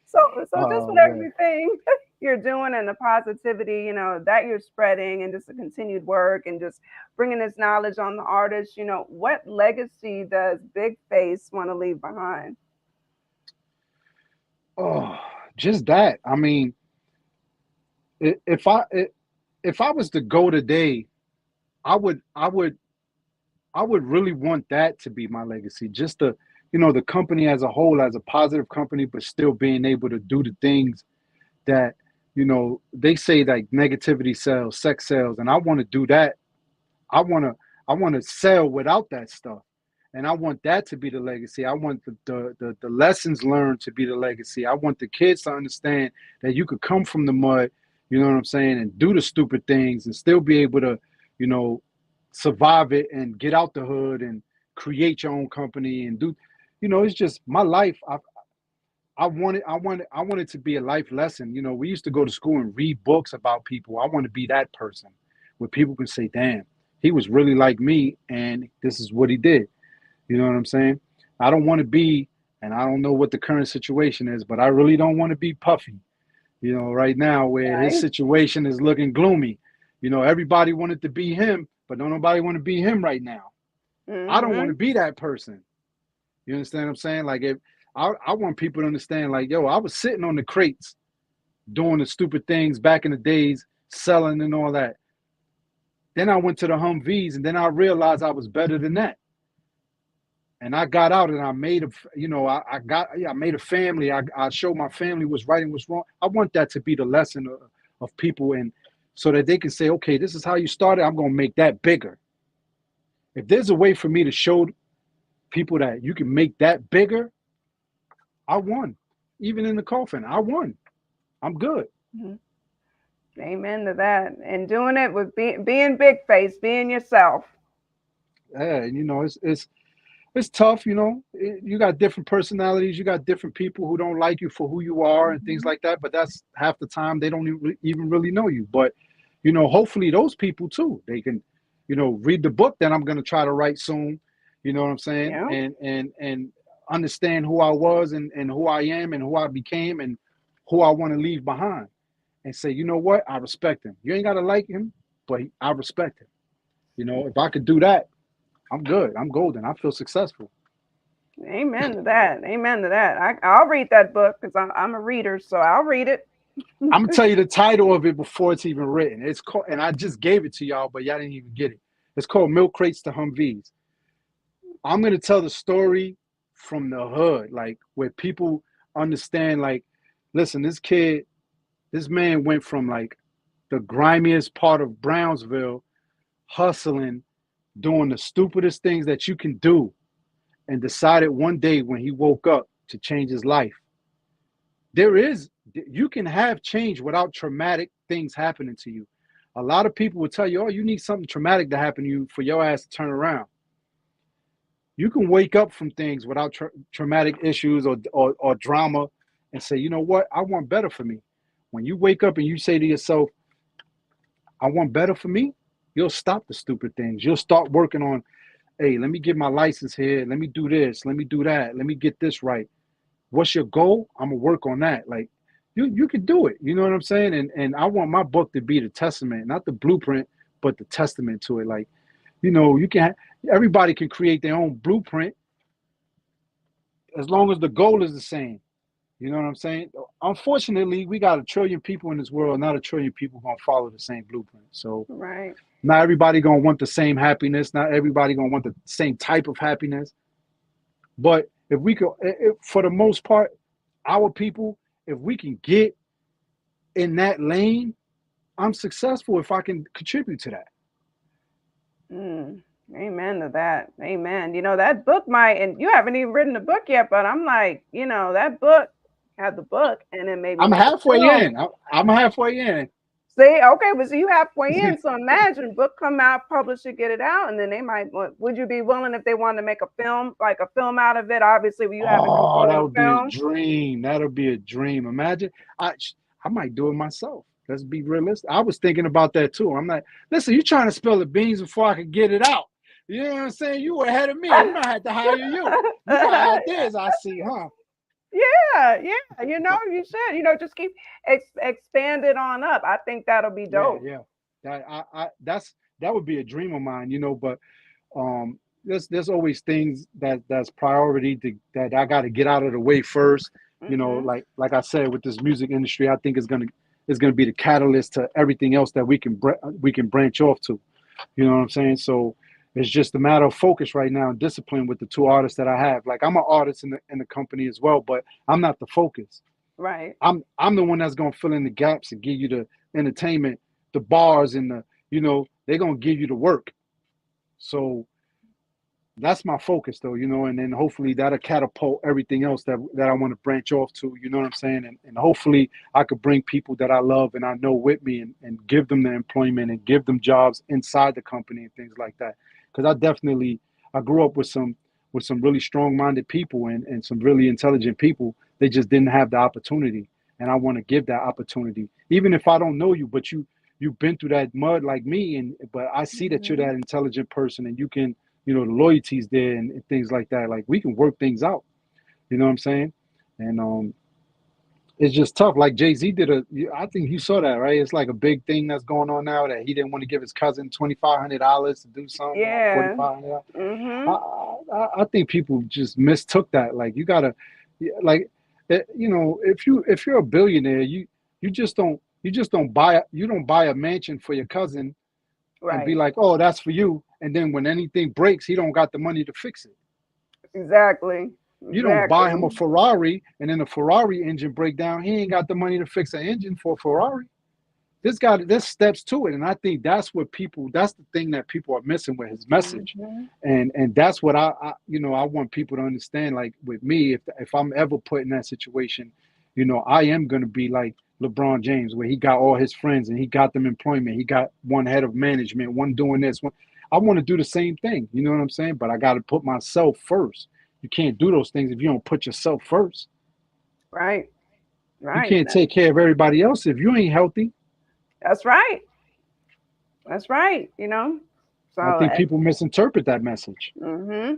So just with everything, you're doing and the positivity, that you're spreading, and just the continued work and just bringing this knowledge on the artists. What legacy does Big Face want to leave behind? Oh, just that. I mean, if I was to go today, I would really want that to be my legacy. Just the company as a whole, as a positive company, but still being able to do the things that, they say like negativity sells, sex sells, and I want to do that. I want to sell without that stuff. And I want that to be the legacy. I want the lessons learned to be the legacy. I want the kids to understand that you could come from the mud, you know what I'm saying, and do the stupid things and still be able to, survive it and get out the hood and create your own company and do, it's just my life. I want it to be a life lesson. We used to go to school and read books about people. I want to be that person where people can say, damn, he was really like me and this is what he did. You know what I'm saying? I don't want to be, and I don't know what the current situation is, but I really don't want to be Puffy, right now where his situation is looking gloomy. Everybody wanted to be him, but don't nobody want to be him right now. Mm-hmm. I don't want to be that person. You understand what I'm saying? Like, if I want people to understand, like, yo, I was sitting on the crates doing the stupid things back in the days, selling and all that. Then I went to the Humvees, and then I realized I was better than that. And I got out and I made I made a family. I showed my family what's right and what's wrong. I want that to be the lesson of people, and so that they can say, okay, this is how you started. I'm going to make that bigger. If there's a way for me to show people that you can make that bigger, I won. Even in the coffin, I won. I'm good. Mm-hmm. Amen to that. And doing it with being Big Face, being yourself. Yeah, it's tough, you got different personalities. You got different people who don't like you for who you are and things like that. But that's half the time they don't even really know you. But, hopefully those people too, they can, read the book that I'm going to try to write soon. You know what I'm saying? Yeah. And understand who I was and who I am and who I became and who I want to leave behind and say, you know what? I respect him. You ain't got to like him, but I respect him. If I could do that, I'm good. I'm golden. I feel successful. Amen to that. Amen to that. I'll read that book because I'm a reader, so I'll read it. I'm gonna tell you the title of it before it's even written. It's called, and I just gave it to y'all, but y'all didn't even get it. It's called Milk Crates to Humvees. I'm gonna tell the story from the hood, like where people understand. Like, listen, this man went from like the grimiest part of Brownsville, hustling, doing the stupidest things that you can do, and decided one day when he woke up to change his life. You can have change without traumatic things happening to you. A lot of people will tell you, oh, you need something traumatic to happen to you for your ass to turn around. You can wake up from things without traumatic issues or drama and say, you know what, I want better for me. When you wake up and you say to yourself, I want better for me, you'll stop the stupid things. You'll start working on, hey, let me get my license here. Let me do this. Let me do that. Let me get this right. What's your goal? I'm going to work on that. Like, you can do it. You know what I'm saying? And I want my book to be the testament, not the blueprint, but the testament to it. Like, everybody can create their own blueprint as long as the goal is the same. You know what I'm saying? Unfortunately, we got 1 trillion people in this world. Not 1 trillion people going to follow the same blueprint. So right. Not everybody going to want the same happiness. Not everybody going to want the same type of happiness. But if we could, for the most part, our people, if we can get in that lane, I'm successful if I can contribute to that. Amen to that. Amen. That book and you haven't even written the book yet, but I'm like, that book had the book and then maybe I'm halfway in. I'm halfway in. See, okay, but so you halfway in. So imagine book come out, publish it, get it out, and then they might. Would you be willing if they wanted to make a film out of it? Obviously, you have. Oh, that would be a dream. That'll be a dream. Imagine, I might do it myself. Let's be realistic. I was thinking about that too. I'm like, listen, you trying to spill the beans before I can get it out. You know what I'm saying? You were ahead of me. You might have to hire you. You got ideas, I see, huh? Yeah, yeah. You should. Just keep expand it on up. I think that'll be Yeah, dope. yeah. That would be a dream of mine, but there's always things that's priority that I got to get out of the way first. Hmm. Like I said, with this music industry, I think it's gonna be the catalyst to everything else that we can branch off to. You know what I'm saying? So it's just a matter of focus right now and discipline with the two artists that I have. Like I'm an artist in the company as well, but I'm not the focus. Right. I'm the one that's gonna fill in the gaps and give you the entertainment, the bars, and they're gonna give you the work. So that's my focus though, and then hopefully that'll catapult everything else that I want to branch off to, you know what I'm saying? And hopefully I could bring people that I love and I know with me and give them the employment and give them jobs inside the company and things like that. Because I grew up with some really strong-minded people and some really intelligent people. They just didn't have the opportunity. And I want to give that opportunity. Even if I don't know you, but you've been through that mud like me, but I see that you're Hmm. that intelligent person and you can, the loyalty's there and things like that. Like we can work things out. You know what I'm saying? And it's just tough. Like Jay-Z I think you saw that, right? It's like a big thing that's going on now that he didn't want to give his cousin $2,500 to do something, or Yeah. 4,500. Hmm. I think people just mistook that. Like you gotta, like, if you're a billionaire, you don't buy a mansion for your cousin and be Right. like, oh, that's for you. And then when anything breaks, he don't got the money to fix it. Exactly. You don't buy him Exactly. a Ferrari and then the Ferrari engine break down. He ain't got the money to fix an engine for a Ferrari. There's steps to it. And I think that's the thing that people are missing with his message. Hmm. And that's what I want people to understand. Like with me, if I'm ever put in that situation, I am going to be like LeBron James, where he got all his friends and he got them employment. He got one head of management, one doing this. I want to do the same thing. You know what I'm saying? But I got to put myself first. You can't do those things if you don't put yourself first. Right. You Right. can't take care of everybody else if you ain't healthy. That's right. That's right. I So, think people misinterpret that message. hmm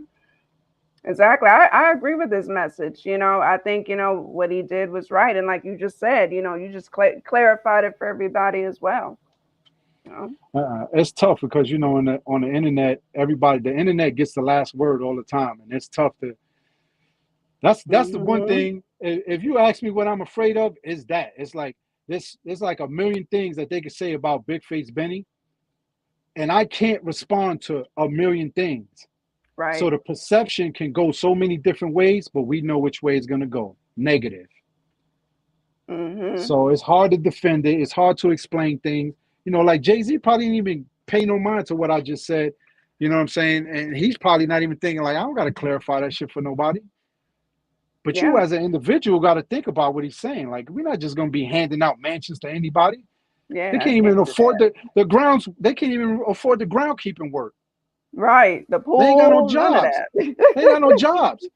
exactly. I agree with this message. I think, what he did was right. And like you just said, you just clarified it for everybody as well. You know? It's tough because on the internet, the internet gets the last word all the time, and it's tough to. That's the one Hmm. thing. If you ask me what I'm afraid of, is that it's like this. There's like a million things that they could say about Big Face Benny, and I can't respond to a million things. So Right. the perception can go so many different ways, but we know which way it's gonna go. Negative. Hmm. So it's hard to defend it. It's hard to explain things. Like Jay-Z probably didn't even pay no mind to what I just said. You know what I'm saying? And he's probably not even thinking like, I don't got to clarify that shit for nobody. But you Yeah. as an individual got to think about what he's saying. Like, we're not just going to be handing out mansions to anybody. They Yeah. I can't even can't do afford the grounds. They can't even afford the groundkeeping work. that. Right. The They ain't got no pool, none of jobs. that. They ain't got no jobs.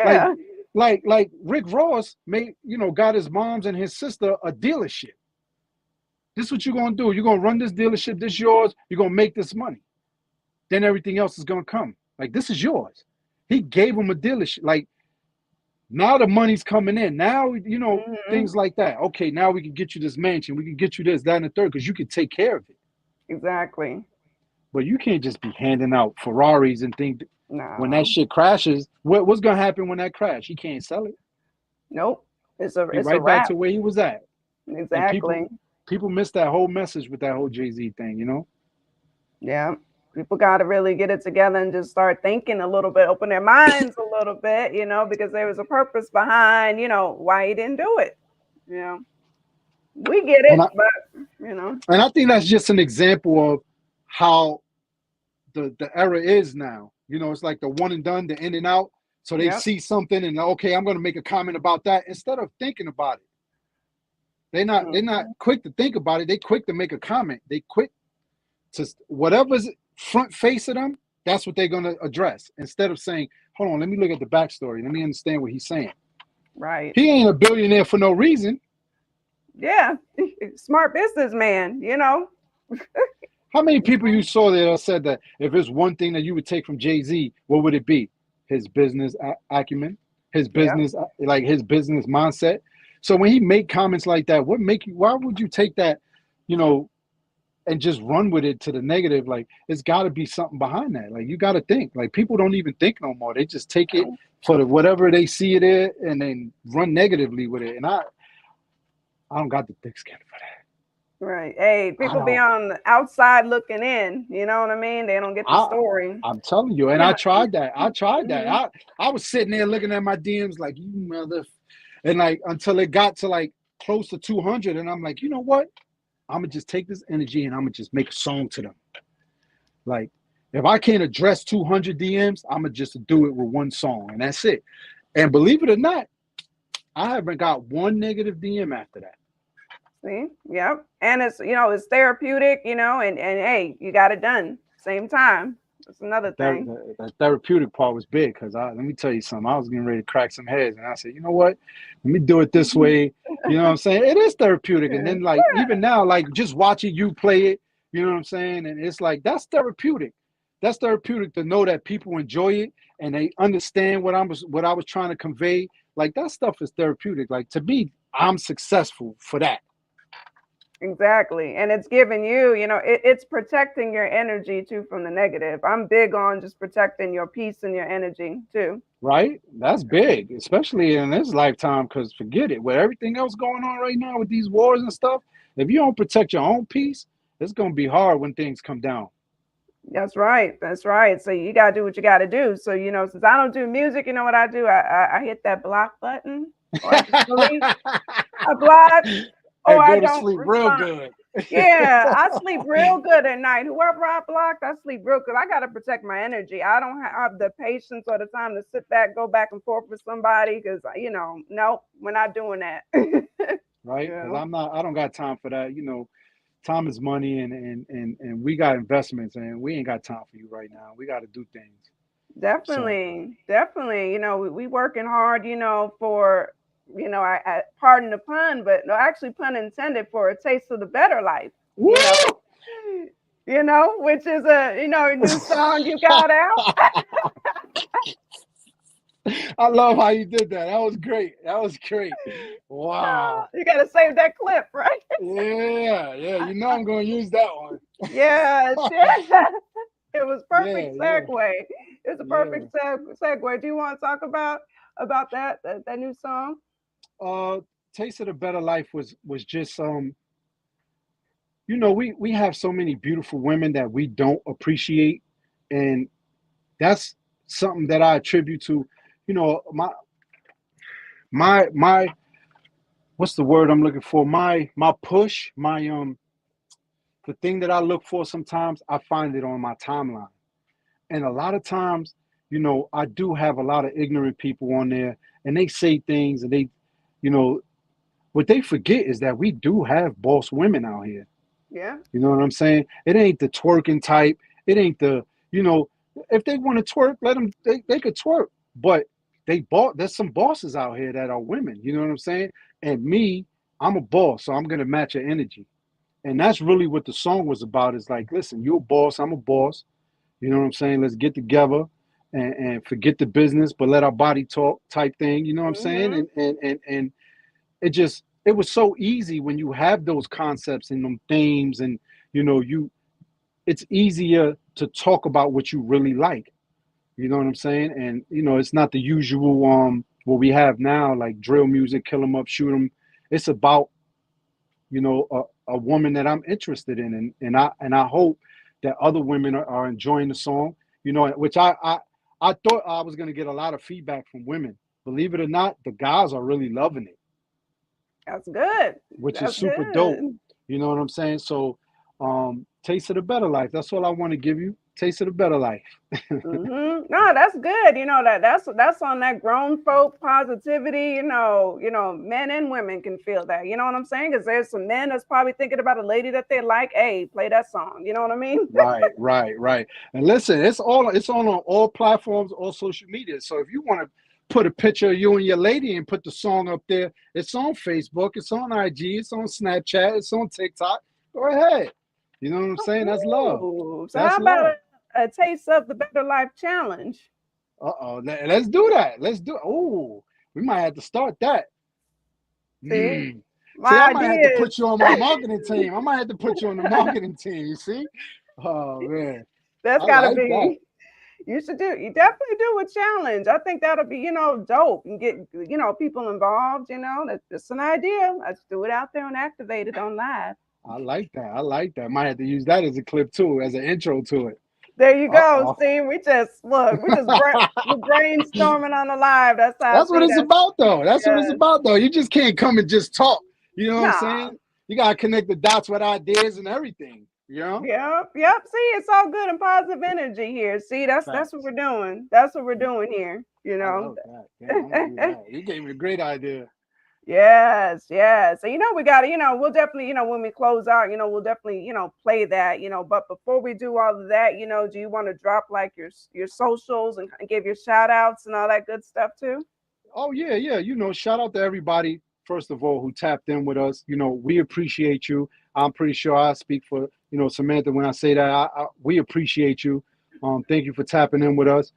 Like, Yeah. like Rick Ross got his mom's and his sister a dealership. This is what you're gonna do. You're gonna run this dealership. This is yours. You're gonna make this money. Then everything else is gonna come. Like, this is yours. He gave him a dealership. Like, now the money's coming in. Now Hmm. things like that. Okay, now we can get you this mansion. We can get you this, that, and the third, because you can take care of it. Exactly. But you can't just be handing out Ferraris and think when that No. shit crashes. What's gonna happen when that crash? He can't sell it. Nope. Be It's a right back wrap. to where he was at. And Exactly. people miss that whole message with that whole Jay-Z thing. Yeah. People got to really get it together and just start thinking a little bit, open their minds a little bit, because there was a purpose behind, why he didn't do it. You know, we get And it, I but. and I think that's just an example of how the era is now. It's like the one and done, the in and out. So they Yep. see something and okay, I'm going to make a comment about that instead of thinking about it. They're not Mhm. quick to think about it. They quick to make a comment. They quick to whatever's front face of them. That's what they're going to address instead of saying, "Hold on, let me look at the backstory. Let me understand what he's saying." Right. He ain't a billionaire for no reason. Yeah. Smart businessman. How many people you saw that said that if there's one thing that you would take from Jay-Z, what would it be? His business acumen, his business, like his business mindset. So when he make comments like that, why would you take that, you know, and just run with it to the negative? Like, it's got to be something behind that. Like, you got to think. Like, people don't even think no more. They just take it for whatever they see it is and then run negatively with it. And I don't got the thick skin for that. Right. Hey, people be on the outside looking in. You know what I mean? They don't get the story. I'm telling you. And I tried that. Mm-hmm. I was sitting there looking at my DMs like, you mother. And like, until it got to like close to 200. And I'm like, you know what? I'm going to just take this energy and I'm going to just make a song to them. Like, if I can't address 200 DMs, I'm going to just do it with one song. And that's it. And believe it or not, I haven't got one negative DM after that. See? Yep. And it's, you know, it's therapeutic, you know, and hey, you got it done. Same time. That's another thing. That therapeutic part was big because let me tell you something. I was getting ready to crack some heads, and I said, you know what? Let me do it this way. You know what I'm saying? It is therapeutic. And then, like, even now, like, just watching you play it, you know what I'm saying? And it's like, that's therapeutic. That's therapeutic to know that people enjoy it and they understand what I was trying to convey. Like, that stuff is therapeutic. Like, to me, I'm successful for that. Exactly. And it's giving you, you know, it's protecting your energy too from the negative. I'm big on just protecting your peace and your energy too. Right? That's big, especially in this lifetime, because forget it, with everything else going on right now with these wars and stuff, if you don't protect your own peace, it's going to be hard when things come down. That's right. That's right. So you got to do what you got to do. So, you know, since I don't do music, you know what I do? I hit that block button. Or I block. Oh, I go to don't sleep respond. real good. Yeah, I sleep real good at night. Whoever I blocked, I sleep real good. I got to protect my energy. I don't have the patience or the time to sit back, go back and forth with somebody because, you know, nope, we're not doing that. Right? Because I don't got time for that. You know, time is money and we got investments and we ain't got time for you right now. We got to do things. Definitely. You know, we working hard, you know, for, you know, I pardon the pun, but no, actually pun intended, for a taste of the better life. You know, which is a, you know, new song you got out. I love how you did that. That was great. Wow. You got to save that clip, right? Yeah. You know I'm going to use that one. Yeah. It was perfect segue. It's a perfect segue. Do you want to talk about that new song? Taste of the Better Life was just you know, we have so many beautiful women that we don't appreciate, and that's something that I attribute to, you know, my what's the word I'm looking for? My push, the thing that I look for sometimes, I find it on my timeline. And a lot of times, you know, I do have a lot of ignorant people on there and they say things and they, you know, what they forget is that we do have boss women out here. Yeah. You know what I'm saying? It ain't the twerking type. It ain't the, you know, if they want to twerk, let them, they could twerk. But there's some bosses out here that are women. You know what I'm saying? And me, I'm a boss, so I'm going to match your energy. And that's really what the song was about. Is like, listen, you're a boss, I'm a boss. You know what I'm saying? Let's get together and forget the business, but let our body talk type thing. You know what I'm saying? And it was so easy when you have those concepts and them themes, and you know, it's easier to talk about what you really like. You know what I'm saying? And you know, it's not the usual what we have now, like drill music, kill them up, shoot them. It's about, you know, a woman that I'm interested in, and I hope that other women are enjoying the song. You know, which I thought I was gonna get a lot of feedback from women. Believe it or not, the guys are really loving it. That's good. Which is super dope. You know what I'm saying? So, taste of the better life. That's all I want to give you. Taste of the better life. No, that's good. You know, that's on that grown folk positivity. You know, men and women can feel that. You know what I'm saying? Because there's some men that's probably thinking about a lady that they like. Hey, play that song. You know what I mean? Right. And listen, it's on all platforms, all social media. So if you want to put a picture of you and your lady and put the song up there, it's on Facebook, it's on IG, it's on Snapchat, it's on TikTok. Go ahead. You know what I'm saying? That's love. So That's how about love. a taste of the better life challenge? Let's do that. Let's do. Oh, we might have to start that. See, See, I my might have to ideas. put you on my marketing team. I might have to put you on the marketing team. You see? Oh man, That's I got to like that. be. You should do. You definitely do a challenge. I think that'll be, dope and get, people involved. That's just an idea. Let's do it out there and activate it on live. I like that. I like that. Might have to use that as a clip too, as an intro to it. There you go. Uh-oh. See, we're brainstorming on the live. That's how. That's what it's about, though. That's what it's Yes. about, though. You just can't come and just talk. You know what I'm Nah. saying? You gotta connect the dots with ideas and everything. You know? Yep. See, it's all good and positive energy here. See, that's what we're doing. That's what we're doing here. I love that. Yeah, I'm gonna do that. You gave me a great idea. Yes. So we got to, we'll definitely, when we close out, we'll definitely, play that, but before we do all of that, do you want to drop like your socials and give your shout outs and all that good stuff too? Oh yeah. Shout out to everybody, first of all, who tapped in with us. We appreciate you. I'm pretty sure I speak for, Samantha when I say that. We appreciate you. Thank you for tapping in with us.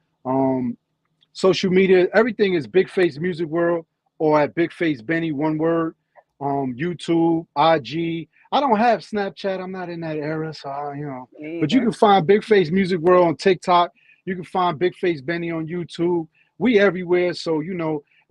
Social media, everything is Big Face Music World or at Big Face Benny, one word. YouTube, IG. I don't have Snapchat. I'm not in that era, so but you can find Big Face Music World on TikTok. You can find Big Face Benny on YouTube. We everywhere, so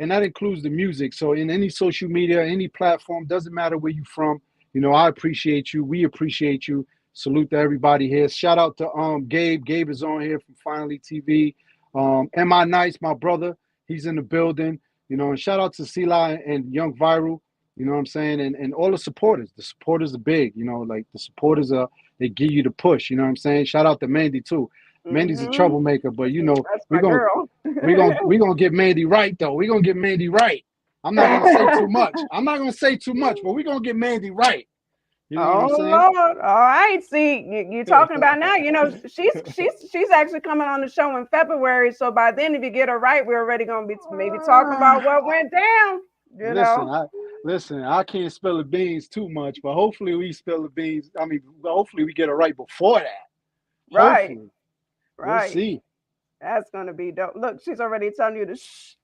and that includes the music. So in any social media, any platform, doesn't matter where you're from. I appreciate you. We appreciate you. Salute to everybody here. Shout out to Gabe. Gabe is on here from Finally TV. M.I. Nice, my brother, he's in the building. And shout out to Sila and Young Viral. You know what I'm saying? And all the supporters. The supporters are big. Like the supporters they give you the push. You know what I'm saying? Shout out to Mandy too. Mandy's a troublemaker, but we're gonna get Mandy right though. We're gonna get Mandy right. I'm not gonna say too much. But we're gonna get Mandy right. You know what I'm saying? Lord. All right. See, you're talking about now. She's actually coming on the show in February. So by then, if you get her right, we're already gonna be maybe talking about what went down. Listen, I can't spill the beans too much, but hopefully we spill the beans. Hopefully we get it right before that. Right. Hopefully. Right. We'll see. That's gonna be dope. Look, she's already telling you to shh.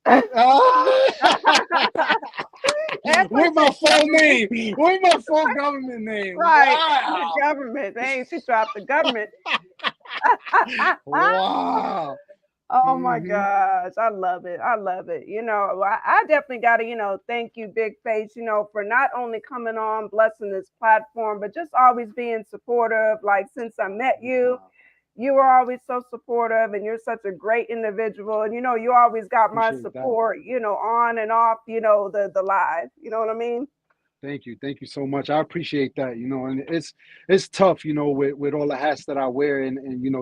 Where's my full name? Where's my full government name? Right. Wow. The government. Dang, she dropped the government. Wow. Oh my gosh. I love it. I definitely gotta, thank you, Big Face, for not only coming on, blessing this platform, but just always being supportive. Like since I met you. You were always so supportive and you're such a great individual. And, you always got my support, on and off, the live. You know what I mean? Thank you. Thank you so much. I appreciate that, and it's tough, with all the hats that I wear and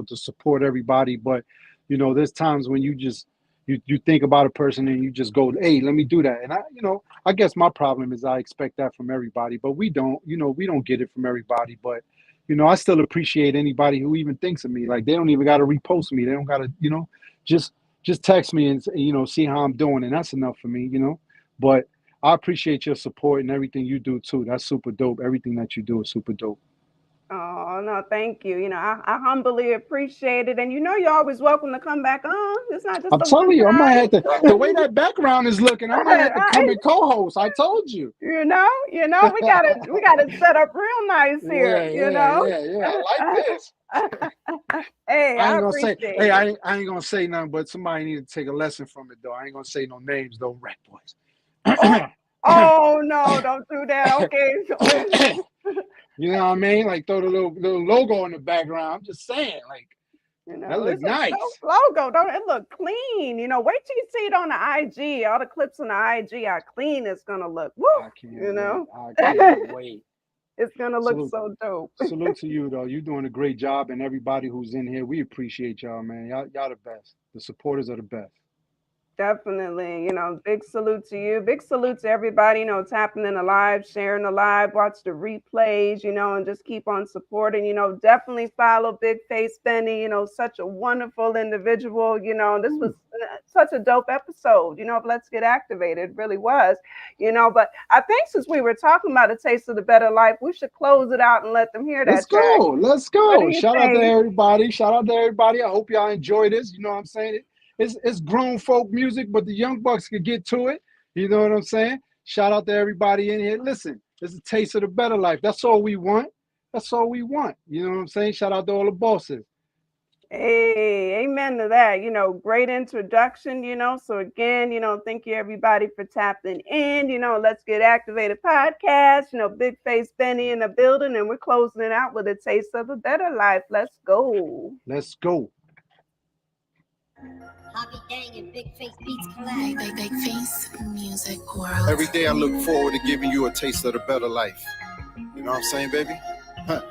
to support everybody. But, there's times when you just, you think about a person and you just go, hey, let me do that. And I guess my problem is I expect that from everybody, but we don't get it from everybody. But, I still appreciate anybody who even thinks of me. Like they don't even got to repost me. They don't got to, just text me and see how I'm doing. And that's enough for me, but I appreciate your support and everything you do too. That's super dope. Everything that you do is super dope. Oh, no, thank you. I humbly appreciate it. And you're always welcome to come back on. It's not just I'm telling you, I might have to, the way that background is looking, I might have to come and co-host. I told you. We gotta set up real nice here. Yeah. I like this. Hey, I ain't gonna say nothing, but somebody need to take a lesson from it though. I ain't gonna say no names though, rat boys. Oh no, don't do that. Okay. You know what I mean? Like throw the little logo in the background. I'm just saying, like that looks nice. Logo, don't it look clean? Wait till you see it on the IG. All the clips on the IG, how clean it's gonna look. Woo! I can't wait. It's gonna look so dope. Salute to you though. You're doing a great job, and everybody who's in here, we appreciate y'all, man. Y'all the best. The supporters are the best. Definitely, big salute to you. Big salute to everybody, tapping in the live, sharing the live, watch the replays, and just keep on supporting, definitely follow Big Face Benny, such a wonderful individual, this was such a dope episode, of Let's Get Activated. It really was, but I think since we were talking about a taste of the better life, we should close it out and let them hear that. Let's go. Shout out to everybody. I hope y'all enjoy this. You know what I'm saying? it's grown folk music, but the young bucks could get to it. You know what I'm saying? Shout out to everybody in here. Listen, it's a taste of the better life. That's all we want. That's all we want. You know what I'm saying? Shout out to all the bosses. Hey, amen to that. You know, great introduction, you know. So again, you know, thank you everybody for tapping in. You know, Let's Get Activated podcast. You know, Big Face Benny in the building, and we're closing it out with a taste of a better life. Let's go. Let's go. Hobby Gang and Big Face Beats collab. Big Face Music World. Every day I look forward to giving you a taste of the better life. You know what I'm saying, baby? Huh.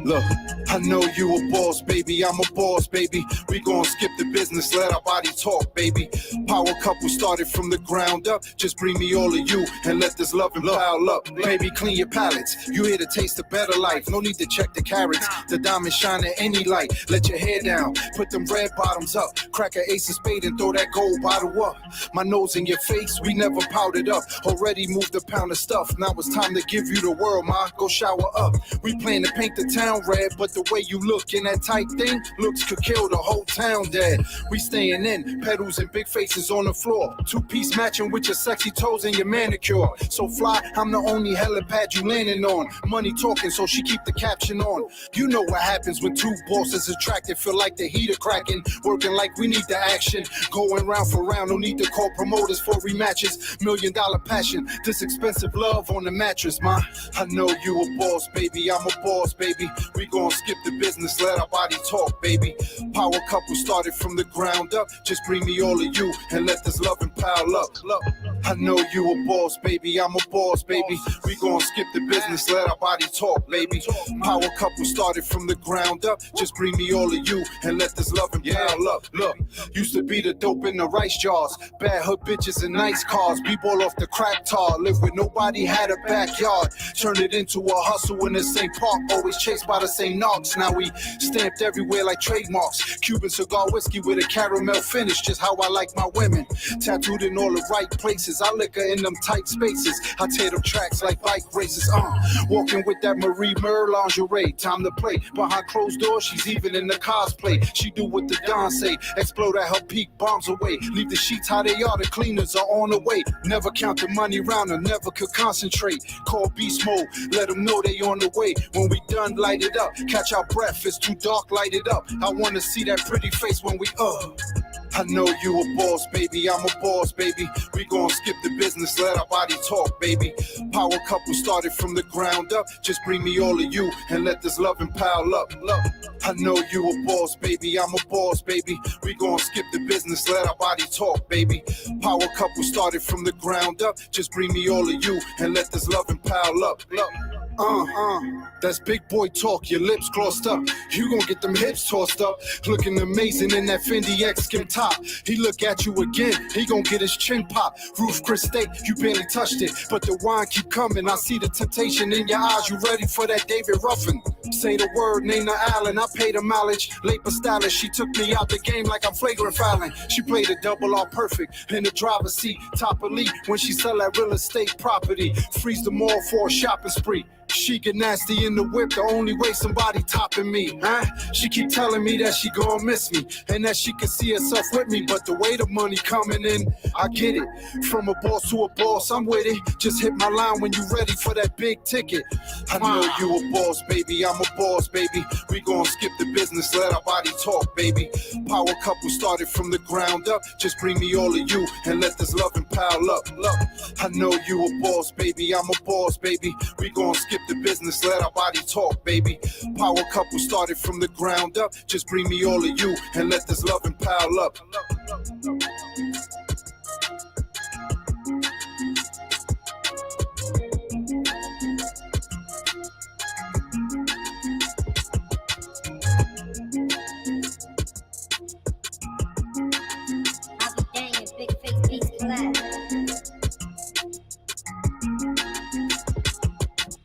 Look, I know you a boss, baby. I'm a boss, baby. We gon' skip the business, let our body talk, baby. Power couple started from the ground up. Just bring me all of you and let this love and pile up. Baby, clean your palates. You here to taste a better life. No need to check the carrots. The diamonds shine at any light. Let your hair down. Put them red bottoms up. Crack an ace of spade and throw that gold bottle up. My nose in your face, we never powdered up. Already moved a pound of stuff. Now it's time to give you the world, ma. Go shower up. We plan to paint the town red, but the way you look in that tight thing, looks could kill the whole town dead. We staying in, pedals and big faces on the floor. Two-piece matching with your sexy toes and your manicure. So fly, I'm the only helipad you landing on. Money talking, so she keep the caption on. You know what happens when two bosses attracted, feel like the heater cracking, working like we need the action. Going round for round, no need to call promoters for rematches. $1 million passion, this expensive love on the mattress, ma. I know you a boss, baby, I'm a boss, baby. We gon' skip the business, let our body talk, baby. Power couple started from the ground up. Just bring me all of you and let this loving pile up. Look, I know you a boss, baby. I'm a boss, baby. We gon' skip the business, let our body talk, baby. Power couple started from the ground up. Just bring me all of you and let this loving pile up. Look, used to be the dope in the rice jars. Bad hood bitches and nice cars. B-ball off the crack tar. Live with nobody had a backyard. Turn it into a hustle in the same park. Always chased by the same knocks. Now we stamped everywhere like trademarks. Cuban cigar whiskey with a caramel finish, just how I like my women. Tattooed in all the right places. I liquor in them tight spaces. I tear them tracks like bike races. Walking with that Marie Mer lingerie. Time to play. Behind closed doors, she's even in the cosplay. She do what the Don say. Explode at her peak, bombs away. Leave the sheets how they are. The cleaners are on the way. Never count the money round her. Never could concentrate. Call beast mode. Let them know they on the way. When we done, light it up. Catch our breath, it's too dark, light it up. I wanna see that pretty face when we I know you a boss, baby, I'm a boss, baby. We gon' skip the business, let our body talk, baby. Power couple started from the ground up. Just bring me all of you and let this loving pile up. Look, I know you a boss, baby, I'm a boss, baby. We gon' skip the business, let our body talk, baby. Power couple started from the ground up. Just bring me all of you and let this loving pile up. Look. That's big boy talk, your lips crossed up. You gon' get them hips tossed up. Looking amazing in that Fendi X skim top. He look at you again, he gon' get his chin pop. Roof Chris steak, you barely touched it, but the wine keep coming. I see the temptation in your eyes, you ready for that David Ruffin? Say the word, name the island, I paid her mileage. Late but stylish, she took me out the game like I'm flagrant fouling. She played a double R perfect in the driver's seat. Top elite when she sell that real estate property. Freeze them all for a shopping spree. She get nasty in the whip, the only way somebody topping me, huh? She keep telling me that she gon' miss me and that she can see herself with me, but the way the money coming in, I get it. From a boss to a boss, I'm with it. Just hit my line when you ready for that big ticket. I know you a boss, baby, I'm a boss, baby. We gon' skip the business, let our body talk, baby. Power couple started from the ground up. Just bring me all of you and let this loving pile up. Look, I know you a boss, baby, I'm a boss, baby. We gon' skip the business, let our body talk, baby. Power couple started from the ground up. Just bring me all of you and let this loving pile up. Hobby Gang and Big Face Beats collab.